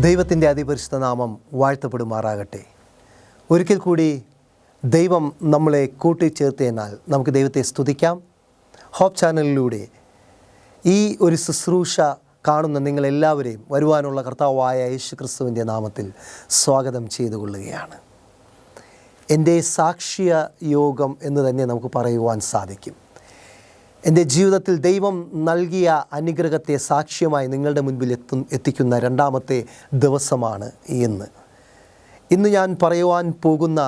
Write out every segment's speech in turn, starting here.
ദൈവത്തിൻ്റെ അതിപരിശുദ്ധ നാമം വാഴ്ത്തപ്പെടുമാറാകട്ടെ. ഒരിക്കൽ കൂടി ദൈവം നമ്മളെ കൂട്ടിച്ചേർത്തതിനാൽ നമുക്ക് ദൈവത്തെ സ്തുതിക്കാം. ഹോപ്പ് ചാനലിലൂടെ ഈ ഒരു ശുശ്രൂഷ കാണുന്ന നിങ്ങളെല്ലാവരെയും വരുവാനുള്ള കർത്താവായ യേശു ക്രിസ്തുവിൻ്റെ നാമത്തിൽ സ്വാഗതം ചെയ്തുകൊള്ളുകയാണ്. എൻ്റെ സാക്ഷ്യ യോഗം എന്ന് തന്നെ നമുക്ക് പറയുവാൻ സാധിക്കും. എൻ്റെ ജീവിതത്തിൽ ദൈവം നൽകിയ അനുഗ്രഹത്തെ സാക്ഷ്യമായി നിങ്ങളുടെ മുൻപിൽ എത്തിക്കുന്ന രണ്ടാമത്തെ ദിവസമാണ് ഇന്ന് ഞാൻ പറയുവാൻ പോകുന്ന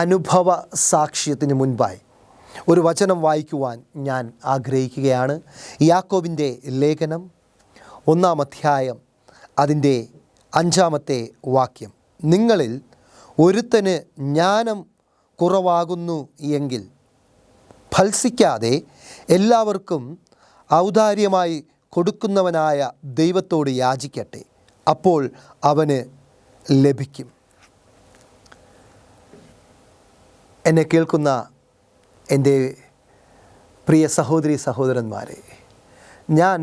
അനുഭവ സാക്ഷ്യത്തിന് മുൻപായി ഒരു വചനം വായിക്കുവാൻ ഞാൻ ആഗ്രഹിക്കുകയാണ്. യാക്കോബിൻ്റെ ലേഖനം 1-ാം അധ്യായം അതിൻ്റെ 5-ാമത്തെ വാക്യം. നിങ്ങളിൽ ഒരുത്തന് ജ്ഞാനം കുറവാകുന്നു എങ്കിൽ ഫൽസിക്കാതെ എല്ലാവർക്കും ഔദാര്യമായി കൊടുക്കുന്നവനായ ദൈവത്തോട് യാചിക്കട്ടെ, അപ്പോൾ അവന് ലഭിക്കും. എന്നെ കേൾക്കുന്ന എൻ്റെ പ്രിയ സഹോദരി സഹോദരന്മാരെ, ഞാൻ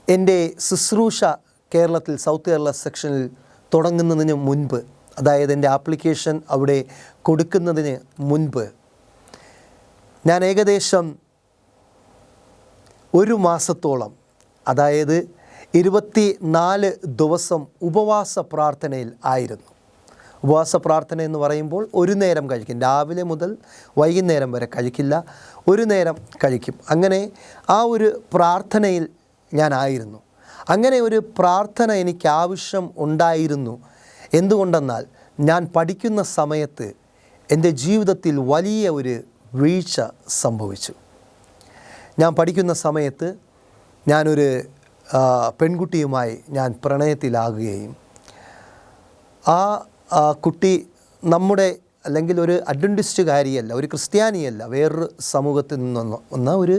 എൻ്റെ ശുശ്രൂഷ കേരളത്തിൽ സൗത്ത് കേരള സെക്ഷനിൽ തുടങ്ങുന്നതിന് മുൻപ്, അതായത് എൻ്റെ ആപ്ലിക്കേഷൻ അവിടെ കൊടുക്കുന്നതിന് മുൻപ് ഞാൻ ഏകദേശം ഒരു മാസത്തോളം, അതായത് 24 ദിവസം ഉപവാസ പ്രാർത്ഥനയിൽ ആയിരുന്നു. ഉപവാസ പ്രാർത്ഥന എന്ന് പറയുമ്പോൾ ഒരു നേരം കഴിക്കും, രാവിലെ മുതൽ വൈകുന്നേരം വരെ കഴിക്കില്ല, ഒരു നേരം കഴിക്കും. അങ്ങനെ ആ ഒരു പ്രാർത്ഥനയിൽ ഞാനായിരുന്നു. അങ്ങനെ ഒരു പ്രാർത്ഥന എനിക്ക് ആവശ്യം ഉണ്ടായിരുന്നു. എന്തുകൊണ്ടെന്നാൽ ഞാൻ പഠിക്കുന്ന സമയത്ത് എൻ്റെ ജീവിതത്തിൽ വലിയ ഒരു വീഴ്ച സംഭവിച്ചു. ഞാൻ പഠിക്കുന്ന സമയത്ത് ഞാനൊരു പെൺകുട്ടിയുമായി ഞാൻ പ്രണയത്തിലാകുകയും ആ കുട്ടി നമ്മുടെ അല്ലെങ്കിൽ ഒരു അഡ്വന്റിസ്റ്റുകാരിയല്ല, ഒരു ക്രിസ്ത്യാനിയല്ല, വേറൊരു സമൂഹത്തിൽ നിന്ന് വന്ന ഒരു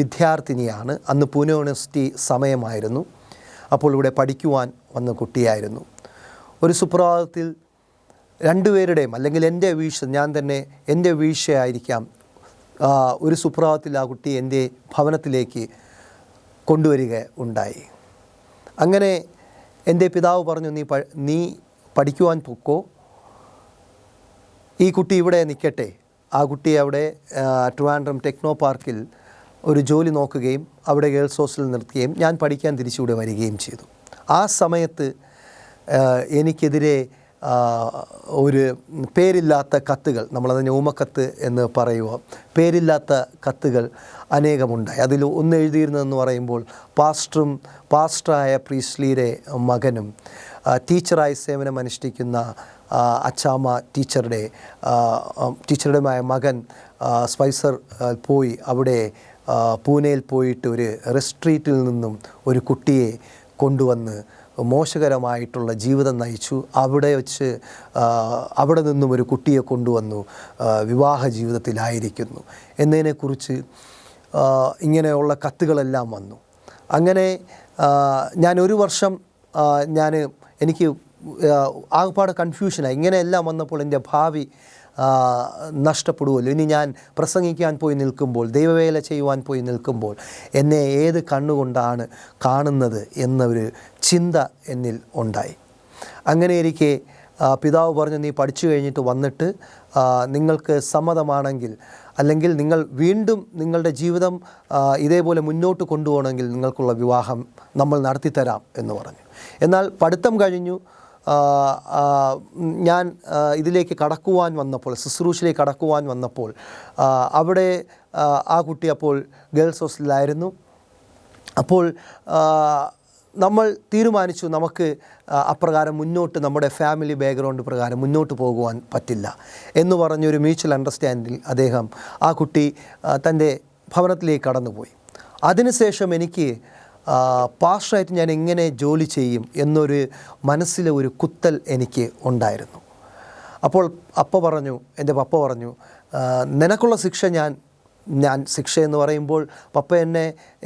വിദ്യാർത്ഥിനിയാണ്. അന്ന് പൂനെ യൂണിവേഴ്സിറ്റി സമയമായിരുന്നു. അപ്പോൾ ഇവിടെ പഠിക്കുവാൻ വന്ന കുട്ടിയായിരുന്നു. ഒരു സുപ്രഭാതത്തിൽ രണ്ടുപേരുടെയും, അല്ലെങ്കിൽ എൻ്റെ വീഴ്ച, ഞാൻ തന്നെ എൻ്റെ വീഴ്ചയായിരിക്കാം, ഒരു സുപ്രഭാതത്തിൽ ആ കുട്ടി എൻ്റെ ഭവനത്തിലേക്ക് കൊണ്ടുവരിക ഉണ്ടായി. അങ്ങനെ എൻ്റെ പിതാവ് പറഞ്ഞു, നീ പഠിക്കുവാൻ പൊക്കോ, ഈ കുട്ടി ഇവിടെ നിൽക്കട്ടെ. ആ കുട്ടി അവിടെ ട്രിവാൻഡ്രം ടെക്നോ പാർക്കിൽ ഒരു ജോലി നോക്കുകയും അവിടെ ഗേൾസ് ഹോസ്റ്റലിൽ നിർത്തുകയും ഞാൻ പഠിക്കാൻ തിരിച്ചുകൂടെ വരികയും ചെയ്തു. ആ സമയത്ത് എനിക്കെതിരെ ഒരു പേരില്ലാത്ത കത്തുകൾ, നമ്മളതിന് ഊമക്കത്ത് എന്ന് പറയുക, പേരില്ലാത്ത കത്തുകൾ അനേകമുണ്ടായി. അതിൽ ഒന്ന് എഴുതിയിരുന്നതെന്ന് പറയുമ്പോൾ പാസ്റ്ററായ പ്രീസ്ലിയുടെ മകനും ടീച്ചറായി സേവനം അനുഷ്ഠിക്കുന്ന അച്ചാമ്മ ടീച്ചറുടെ മകൻ സ്പൈസർ പോയി അവിടെ പൂനെയിൽ പോയിട്ട് ഒരു റെസ്ട്രീറ്റിൽ നിന്നും ഒരു കുട്ടിയെ കൊണ്ടുവന്ന് മോശകരമായിട്ടുള്ള ജീവിതം നയിച്ചു. അവിടെ നിന്നും ഒരു കുട്ടിയെ കൊണ്ടുവന്നു വിവാഹ ജീവിതത്തിലായിരിക്കുന്നു എന്നതിനെക്കുറിച്ച് ഇങ്ങനെയുള്ള കത്തുകളെല്ലാം വന്നു. അങ്ങനെ ഞാൻ ഒരു വർഷം എനിക്ക് ആകപ്പാടെ കൺഫ്യൂഷനായി. ഇങ്ങനെയെല്ലാം വന്നപ്പോൾ എൻ്റെ ഭാവി നഷ്ടപ്പെടുമല്ലോ. ഇനി ഞാൻ പ്രസംഗിക്കാൻ പോയി നിൽക്കുമ്പോൾ, ദൈവവേല ചെയ്യുവാൻ പോയി നിൽക്കുമ്പോൾ എന്നെ ഏത് കണ്ണുകൊണ്ടാണ് കാണുന്നത് എന്നൊരു ചിന്ത എന്നിൽ ഉണ്ടായി. അങ്ങനെയിരിക്കെ പിതാവ് പറഞ്ഞു, നീ പഠിച്ചു കഴിഞ്ഞിട്ട് വന്നിട്ട് നിങ്ങൾക്ക് സമ്മതമാണെങ്കിൽ, അല്ലെങ്കിൽ നിങ്ങൾ വീണ്ടും നിങ്ങളുടെ ജീവിതം ഇതേപോലെ മുന്നോട്ട് കൊണ്ടുപോകണമെങ്കിൽ നിങ്ങൾക്കുള്ള വിവാഹം നമ്മൾ നടത്തിത്തരാം എന്ന് പറഞ്ഞു. എന്നാൽ പഠിത്തം കഴിഞ്ഞു. ഞാൻ ഇതിലേക്ക് കടക്കുവാൻ വന്നപ്പോൾ, ശുശ്രൂഷയിലേക്ക് കടക്കുവാൻ വന്നപ്പോൾ അവിടെ ആ കുട്ടി അപ്പോൾ ഗേൾസ് ഹോസ്റ്റലിലായിരുന്നു. അപ്പോൾ നമ്മൾ തീരുമാനിച്ചു, നമുക്ക് അപ്രകാരം മുന്നോട്ട്, നമ്മുടെ ഫാമിലി ബാക്ക്ഗ്രൗണ്ട് പ്രകാരം മുന്നോട്ട് പോകുവാൻ പറ്റില്ല എന്ന് പറഞ്ഞൊരു മ്യൂച്വൽ അണ്ടർസ്റ്റാൻഡിൽ ആ കുട്ടി തൻ്റെ ഭവനത്തിലേക്ക് കടന്നുപോയി. അതിനുശേഷം എനിക്ക് പാസ്റ്ററായിട്ട് ഞാൻ എങ്ങനെ ജോലി ചെയ്യും എന്നൊരു മനസ്സിലെ ഒരു കുത്തൽ എനിക്ക് ഉണ്ടായിരുന്നു. അപ്പോൾ എൻ്റെ പപ്പ പറഞ്ഞു, നിനക്കുള്ള ശിക്ഷ ഞാൻ ശിക്ഷ എന്ന് പറയുമ്പോൾ പപ്പ എന്നെ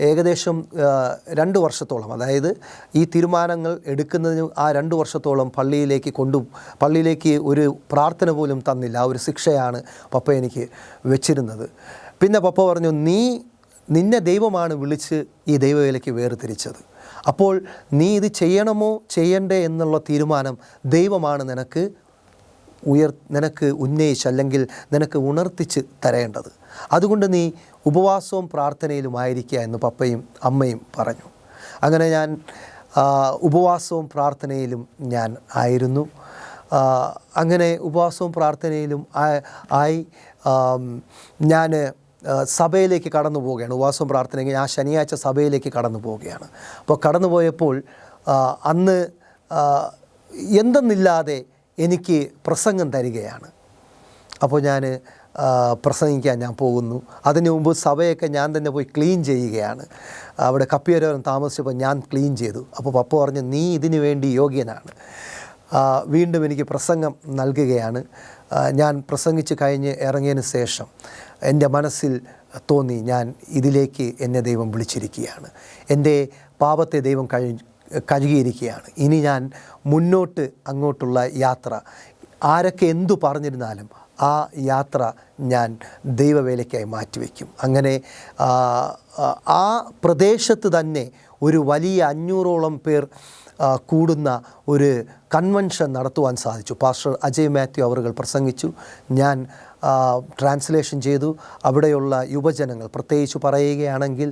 ഏകദേശം 2 വർഷത്തോളം, അതായത് ഈ തീരുമാനങ്ങൾ എടുക്കുന്നതിന് ആ 2 വർഷത്തോളം പള്ളിയിലേക്ക് ഒരു പ്രാർത്ഥന പോലും തന്നില്ല. ആ ഒരു ശിക്ഷയാണ് പപ്പ എനിക്ക് വെച്ചിരുന്നത്. പിന്നെ പപ്പ പറഞ്ഞു, നിന്നെ ദൈവമാണ് വിളിച്ച് ഈ ദൈവവേലയ്ക്ക് വേർതിരിച്ചത്. അപ്പോൾ നീ ഇത് ചെയ്യണമോ ചെയ്യണ്ടേ എന്നുള്ള തീരുമാനം ദൈവമാണ് നിനക്ക് ഉന്നയിച്ച് അല്ലെങ്കിൽ നിനക്ക് ഉണർത്തിച്ച് തരേണ്ടത്. അതുകൊണ്ട് നീ ഉപവാസവും പ്രാർത്ഥനയിലുമായിരിക്കുക എന്ന് പപ്പയും അമ്മയും പറഞ്ഞു. അങ്ങനെ ഞാൻ ഉപവാസവും പ്രാർത്ഥനയിലും ഞാൻ ആയിരുന്നു. അങ്ങനെ ഉപവാസവും പ്രാർത്ഥനയിലും ആയി ഞാൻ സഭയിലേക്ക് കടന്നു പോവുകയാണ്. ഉപവാസവും പ്രാർത്ഥനയ്ക്ക് ഞാൻ ശനിയാഴ്ച സഭയിലേക്ക് കടന്നു പോവുകയാണ്. അപ്പോൾ കടന്നു പോയപ്പോൾ അന്ന് എന്തെന്നില്ലാതെ എനിക്ക് പ്രസംഗം തരികയാണ്. അപ്പോൾ ഞാൻ പ്രസംഗിക്കാൻ ഞാൻ പോകുന്നു. അതിനു മുമ്പ് സഭയൊക്കെ ഞാൻ തന്നെ പോയി ക്ലീൻ ചെയ്യുകയാണ്. അവിടെ കപ്പിയരോരം താമസിച്ചപ്പോൾ ഞാൻ ക്ലീൻ ചെയ്തു. അപ്പോൾ പപ്പ പറഞ്ഞു, നീ ഇതിനു വേണ്ടി യോഗ്യനാണ്. വീണ്ടും എനിക്ക് പ്രസംഗം നൽകുകയാണ്. ഞാൻ പ്രസംഗിച്ച് കഴിഞ്ഞ് ഇറങ്ങിയതിന് ശേഷം എൻ്റെ മനസ്സിൽ തോന്നി, ഞാൻ ഇതിലേക്ക് എന്നെ ദൈവം വിളിച്ചിരിക്കുകയാണ്. എൻ്റെ പാപത്തെ ദൈവം കഴുകിയിരിക്കുകയാണ്. ഇനി ഞാൻ അങ്ങോട്ടുള്ള യാത്ര ആരൊക്കെ എന്തു പറഞ്ഞിരുന്നാലും ആ യാത്ര ഞാൻ ദൈവവേലയ്ക്കായി മാറ്റിവെക്കും. അങ്ങനെ ആ പ്രദേശത്ത് തന്നെ ഒരു വലിയ 500ഓളം പേർ കൂടുന്ന ഒരു കൺവെൻഷൻ നടത്തുവാൻ സാധിച്ചു. പാസ്റ്റർ അജയ് മാത്യു അവറുകൾ പ്രസംഗിച്ചു. ഞാൻ ട്രാൻസ്ലേഷൻ ചെയ്തു. അവിടെയുള്ള യുവജനങ്ങൾ, പ്രത്യേകിച്ച് പറയുകയാണെങ്കിൽ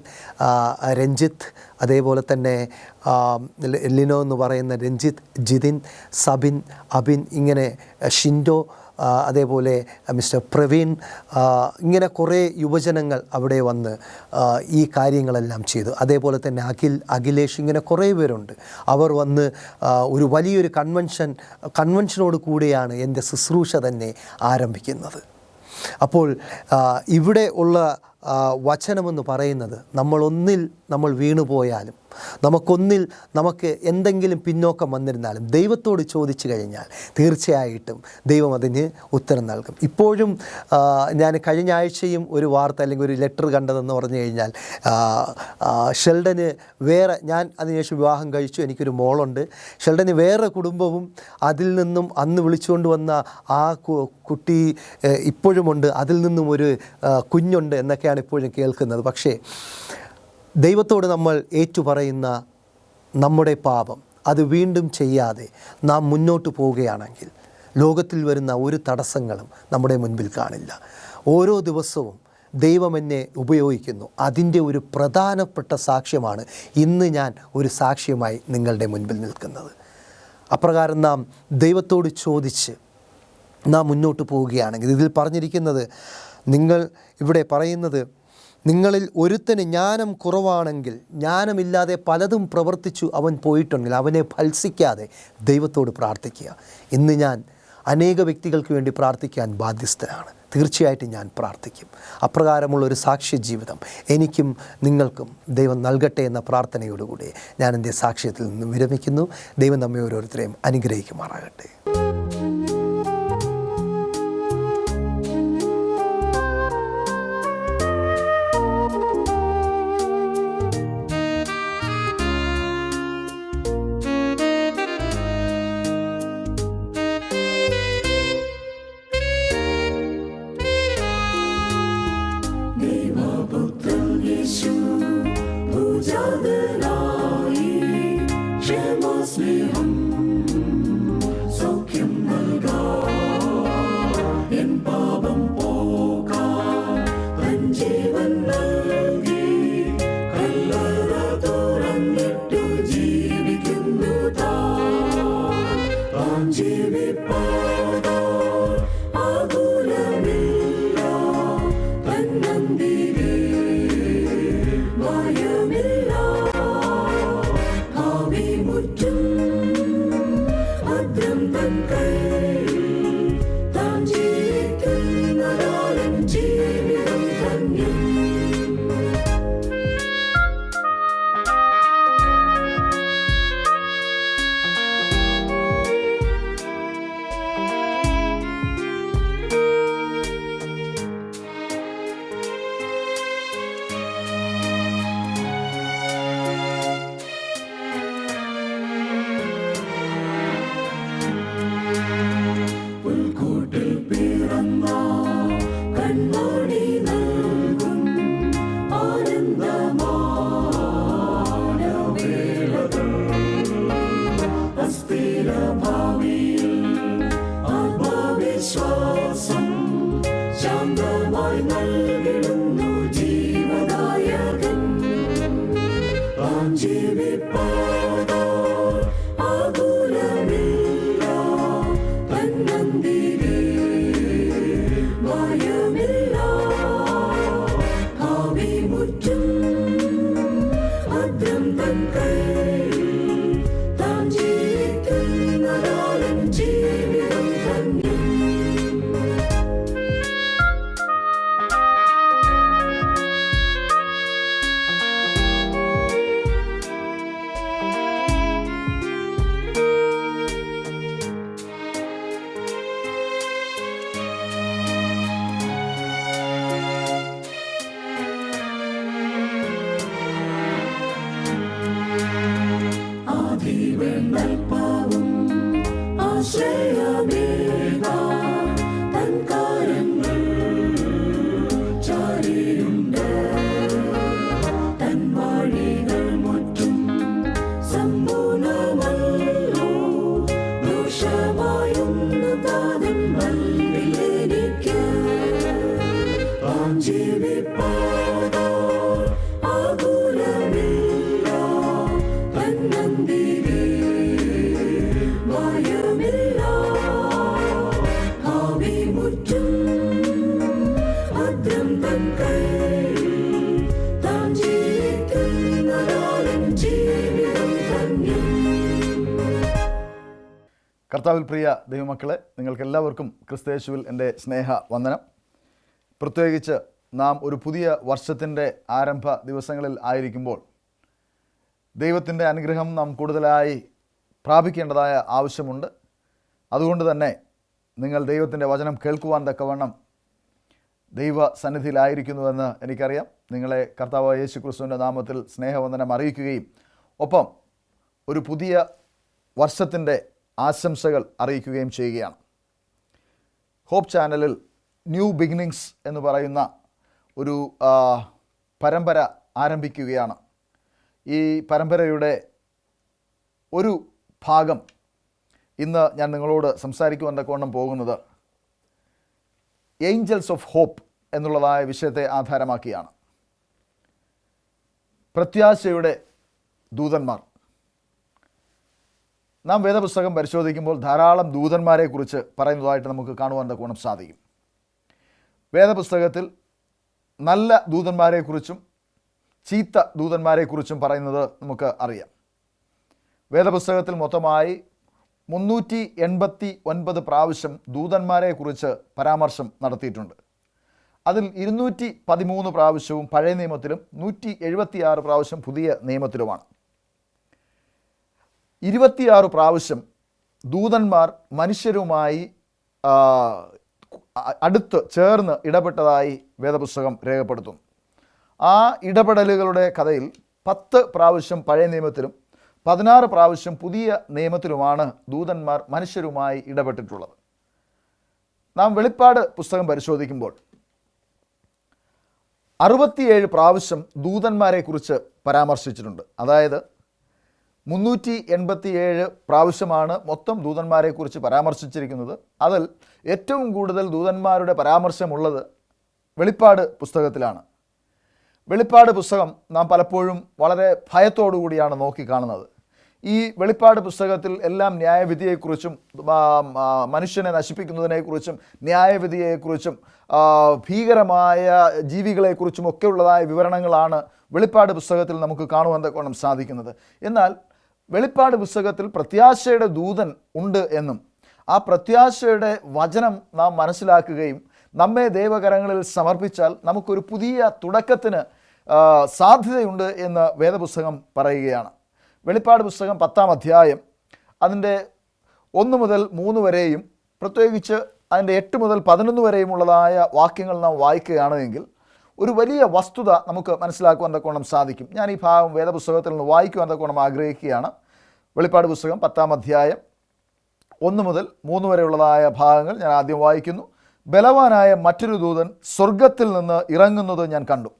രഞ്ജിത്ത്, അതേപോലെ തന്നെ ലിനോ എന്ന് പറയുന്ന രഞ്ജിത്ത്, ജിതിൻ, സബിൻ, അബിൻ, ഇങ്ങനെ ഷിൻഡോ, അതേപോലെ മിസ്റ്റർ പ്രവീൺ, ഇങ്ങനെ കുറേ യുവജനങ്ങൾ അവിടെ വന്ന് ഈ കാര്യങ്ങളെല്ലാം ചെയ്തു. അതേപോലെ തന്നെ അഖിലേഷ്, ഇങ്ങനെ കുറേ പേരുണ്ട്. അവർ വന്ന് ഒരു വലിയൊരു കൺവെൻഷനോട് കൂടിയാണ് എൻ്റെ ശുശ്രൂഷ തന്നെ ആരംഭിക്കുന്നത്. അപ്പോൾ ഇവിടെ ഉള്ള വചനമെന്ന് പറയുന്നത്, നമ്മൾ വീണുപോയാലും നമുക്ക് എന്തെങ്കിലും പിന്നോക്കം വന്നിരുന്നാലും ദൈവത്തോട് ചോദിച്ചു കഴിഞ്ഞാൽ തീർച്ചയായിട്ടും ദൈവം അതിന് ഉത്തരം നൽകും. ഇപ്പോഴും ഞാൻ കഴിഞ്ഞ ആഴ്ചയും ഒരു വാർത്ത അല്ലെങ്കിൽ ഒരു ലെറ്റർ കണ്ടതെന്ന് പറഞ്ഞു കഴിഞ്ഞാൽ, ഷെൽഡന് ഞാൻ അതിനുശേഷം വിവാഹം കഴിച്ചു, എനിക്കൊരു മോളുണ്ട്. ഷെൽഡന് വേറെ കുടുംബവും അതിൽ നിന്നും അന്ന് വിളിച്ചുകൊണ്ട് വന്ന ആ കുട്ടി ഇപ്പോഴുമുണ്ട്, അതിൽ നിന്നും ഒരു കുഞ്ഞുണ്ട് എന്നൊക്കെയാണ് ഇപ്പോഴും കേൾക്കുന്നത്. പക്ഷേ ദൈവത്തോട് നമ്മൾ ഏറ്റുപറയുന്ന നമ്മുടെ പാപം അത് വീണ്ടും ചെയ്യാതെ നാം മുന്നോട്ട് പോവുകയാണെങ്കിൽ ലോകത്തിൽ വരുന്ന ഒരു തടസ്സങ്ങളും നമ്മുടെ മുൻപിൽ കാണില്ല. ഓരോ ദിവസവും ദൈവം എന്നെ ഉപയോഗിക്കുന്നു. അതിൻ്റെ ഒരു പ്രധാനപ്പെട്ട സാക്ഷ്യമാണ് ഇന്ന് ഞാൻ ഒരു സാക്ഷ്യമായി നിങ്ങളുടെ മുൻപിൽ നിൽക്കുന്നത്. അപ്രകാരം നാം ദൈവത്തോട് ചോദിച്ച് നാം മുന്നോട്ട് പോവുകയാണെങ്കിൽ, ഇതിൽ പറഞ്ഞിരിക്കുന്നത്, ഇവിടെ പറയുന്നത്, നിങ്ങളിൽ ഒരുത്തന് ജ്ഞാനം കുറവാണെങ്കിൽ, ജ്ഞാനമില്ലാതെ പലതും പ്രവർത്തിച്ചു അവൻ പോയിട്ടുണ്ടെങ്കിൽ അവനെ ഭത്സിക്കാതെ ദൈവത്തോട് പ്രാർത്ഥിക്കുക. ഇന്ന് ഞാൻ അനേക വ്യക്തികൾക്ക് വേണ്ടി പ്രാർത്ഥിക്കാൻ ബാധ്യസ്ഥനാണ്. തീർച്ചയായിട്ടും ഞാൻ പ്രാർത്ഥിക്കും. അപ്രകാരമുള്ളൊരു സാക്ഷ്യ ജീവിതം എനിക്കും നിങ്ങൾക്കും ദൈവം നൽകട്ടെ എന്ന പ്രാർത്ഥനയോടുകൂടി ഞാൻ എൻ്റെ സാക്ഷ്യത്തിൽ നിന്നും വിരമിക്കുന്നു. ദൈവം നമ്മെ ഓരോരുത്തരെയും അനുഗ്രഹിക്കുമാറാകട്ടെ. ഭാവിയിൽ ആത്മവിശ്വാസം ശാന്തമായി നൽകിടുന്നു ജീവദായകൻ. താൻ ജീവിപ്പാതാൽ ആകുലമില്ല, തന്നന്തിരിൽ ഭയമില്ല. ഭാവി മുറ്റും ഭദ്രം തൻ കയ്യിൽ, താൻ ജീവിക്കുന്നതാലും ജീവിതം ധന്യം. ആദിവേണ്ടൽപ്പാവും ആശ്രയമേകാൻ തൻ കാര്യങ്ങൾ ചാരിയുണ്ട്. തൻ വഴികൾ മുറ്റും സമ്പൂർണ്ണമല്ലോ, ദോഷമായൊന്നു താതൻ നൽകില്ലെനിക്ക്. താൻ ജീവിപ്പാതാൽ ആകുലമില്ല, തന്നന്തിരിൽ ഭയമില്ല. ഭാവി മുറ്റും ഭദ്രം തൻ കയ്യിൽ, താൻ ജീവിക്കുന്നതാലും ജീവിതം ധന്യം. കർത്താവിൽ പ്രിയ ദൈവമക്കളെ, നിങ്ങൾക്കെല്ലാവർക്കും ക്രിസ്തുയേശുവിൽ എൻ്റെ സ്നേഹ വന്ദനം. പ്രത്യേകിച്ച് നാം ഒരു പുതിയ വർഷത്തിൻ്റെ ആരംഭ ദിവസങ്ങളിൽ ആയിരിക്കുമ്പോൾ ദൈവത്തിൻ്റെ അനുഗ്രഹം നാം കൂടുതലായി പ്രാപിക്കേണ്ടതായ ആവശ്യമുണ്ട്. അതുകൊണ്ട് തന്നെ നിങ്ങൾ ദൈവത്തിൻ്റെ വചനം കേൾക്കുവാൻ തക്കവണ്ണം ദൈവ സന്നിധിയിലായിരിക്കുന്നുവെന്ന് എനിക്കറിയാം. നിങ്ങളെ കർത്താവായ യേശു ക്രിസ്തുവിൻ്റെ നാമത്തിൽ സ്നേഹവന്ദനം അറിയിക്കുകയും ഒപ്പം ഒരു പുതിയ വർഷത്തിൻ്റെ ആശംസകൾ അറിയിക്കുകയും ചെയ്യുകയാണ്. ഹോപ്പ് ചാനലിൽ ന്യൂ ബിഗിനിങ്സ് എന്ന് പറയുന്ന ഒരു പരമ്പര ആരംഭിക്കുകയാണ്. ഈ പരമ്പരയുടെ ഒരു ഭാഗം ഇന്ന് ഞാൻ നിങ്ങളോട് സംസാരിക്കുവാൻ തക്കവണ്ണം പോകുന്നത് ഏഞ്ചൽസ് ഓഫ് ഹോപ്പ് എന്നുള്ളതായ വിഷയത്തെ ആധാരമാക്കിയാണ്. പ്രത്യാശയുടെ ദൂതന്മാർ. നാം വേദപുസ്തകം പരിശോധിക്കുമ്പോൾ ധാരാളം ദൂതന്മാരെക്കുറിച്ച് പറയുന്നതായിട്ട് നമുക്ക് കാണുവാൻ തക്കവണ്ണം സാധിക്കും. വേദപുസ്തകത്തിൽ നല്ല ദൂതന്മാരെക്കുറിച്ചും ചീത്ത ദൂതന്മാരെക്കുറിച്ചും പറയുന്നത് നമുക്ക് അറിയാം. വേദപുസ്തകത്തിൽ മൊത്തമായി 389 പ്രാവശ്യം ദൂതന്മാരെക്കുറിച്ച് പരാമർശം നടത്തിയിട്ടുണ്ട്. അതിൽ 213 പ്രാവശ്യവും പഴയ നിയമത്തിലും 176 പ്രാവശ്യം പുതിയ നിയമത്തിലുമാണ്. 26 പ്രാവശ്യം ദൂതന്മാർ മനുഷ്യരുമായി അടുത്ത് ചേർന്ന് ഇടപെട്ടതായി വേദപുസ്തകം രേഖപ്പെടുത്തുന്നു. ആ ഇടപെടലുകളുടെ കഥയിൽ 10 പ്രാവശ്യം പഴയ നിയമത്തിലും 16 പ്രാവശ്യം പുതിയ നിയമത്തിലുമാണ് ദൂതന്മാർ മനുഷ്യരുമായി ഇടപെട്ടിട്ടുള്ളത്. നാം വെളിപ്പാട് പുസ്തകം പരിശോധിക്കുമ്പോൾ 67 പ്രാവശ്യം ദൂതന്മാരെക്കുറിച്ച് പരാമർശിച്ചിട്ടുണ്ട്. അതായത് 387 പ്രാവശ്യമാണ് മൊത്തം ദൂതന്മാരെക്കുറിച്ച് പരാമർശിച്ചിരിക്കുന്നത്. അതിൽ ഏറ്റവും കൂടുതൽ ദൂതന്മാരുടെ പരാമർശമുള്ളത് വെളിപ്പാട് പുസ്തകത്തിലാണ്. വെളിപ്പാട് പുസ്തകം നാം പലപ്പോഴും വളരെ ഭയത്തോടു കൂടിയാണ് നോക്കിക്കാണുന്നത്. ഈ വെളിപ്പാട് പുസ്തകത്തിൽ എല്ലാം ന്യായവിധിയെക്കുറിച്ചും മനുഷ്യനെ നശിപ്പിക്കുന്നതിനെക്കുറിച്ചും ന്യായവിധിയെക്കുറിച്ചും ഭീകരമായ ജീവികളെക്കുറിച്ചും ഒക്കെയുള്ളതായ വിവരണങ്ങളാണ് വെളിപ്പാട് പുസ്തകത്തിൽ നമുക്ക് കാണുവാൻ തക്കവണ്ണം സാധിക്കുന്നത്. എന്നാൽ വെളിപ്പാട് പുസ്തകത്തിൽ പ്രത്യാശയുടെ ദൂതൻ ഉണ്ട് എന്നും ആ പ്രത്യാശയുടെ വചനം നാം മനസ്സിലാക്കുകയും നമ്മെ ദൈവകരങ്ങളിൽ സമർപ്പിച്ചാൽ നമുക്കൊരു പുതിയ തുടക്കത്തിന് സാധ്യതയുണ്ട് എന്ന് വേദപുസ്തകം പറയുകയാണ്. വെളിപ്പാട് പുസ്തകം 10-ാം അധ്യായം അതിൻ്റെ 1 മുതൽ 3 വരെയും പ്രത്യേകിച്ച് അതിൻ്റെ 8 മുതൽ 11 വരെയുമുള്ളതായ വാക്യങ്ങൾ നാം വായിക്കുകയാണെങ്കിൽ ഒരു വലിയ വസ്തുത നമുക്ക് മനസ്സിലാക്കുവാൻ തക്കവണ്ണം സാധിക്കും. ഞാൻ ഈ ഭാഗം വേദപുസ്തകത്തിൽ നിന്ന് വായിക്കുവാൻ തക്കവണ്ണം ആഗ്രഹിക്കുകയാണ്. വെളിപ്പാട് പുസ്തകം 10-ാം അധ്യായം 1 മുതൽ 3 വരെയുള്ളതായ ഭാഗങ്ങൾ ഞാൻ ആദ്യം വായിക്കുന്നു. ബലവാനായ മറ്റൊരു ദൂതൻ സ്വർഗത്തിൽ നിന്ന് ഇറങ്ങുന്നത് ഞാൻ കണ്ടു.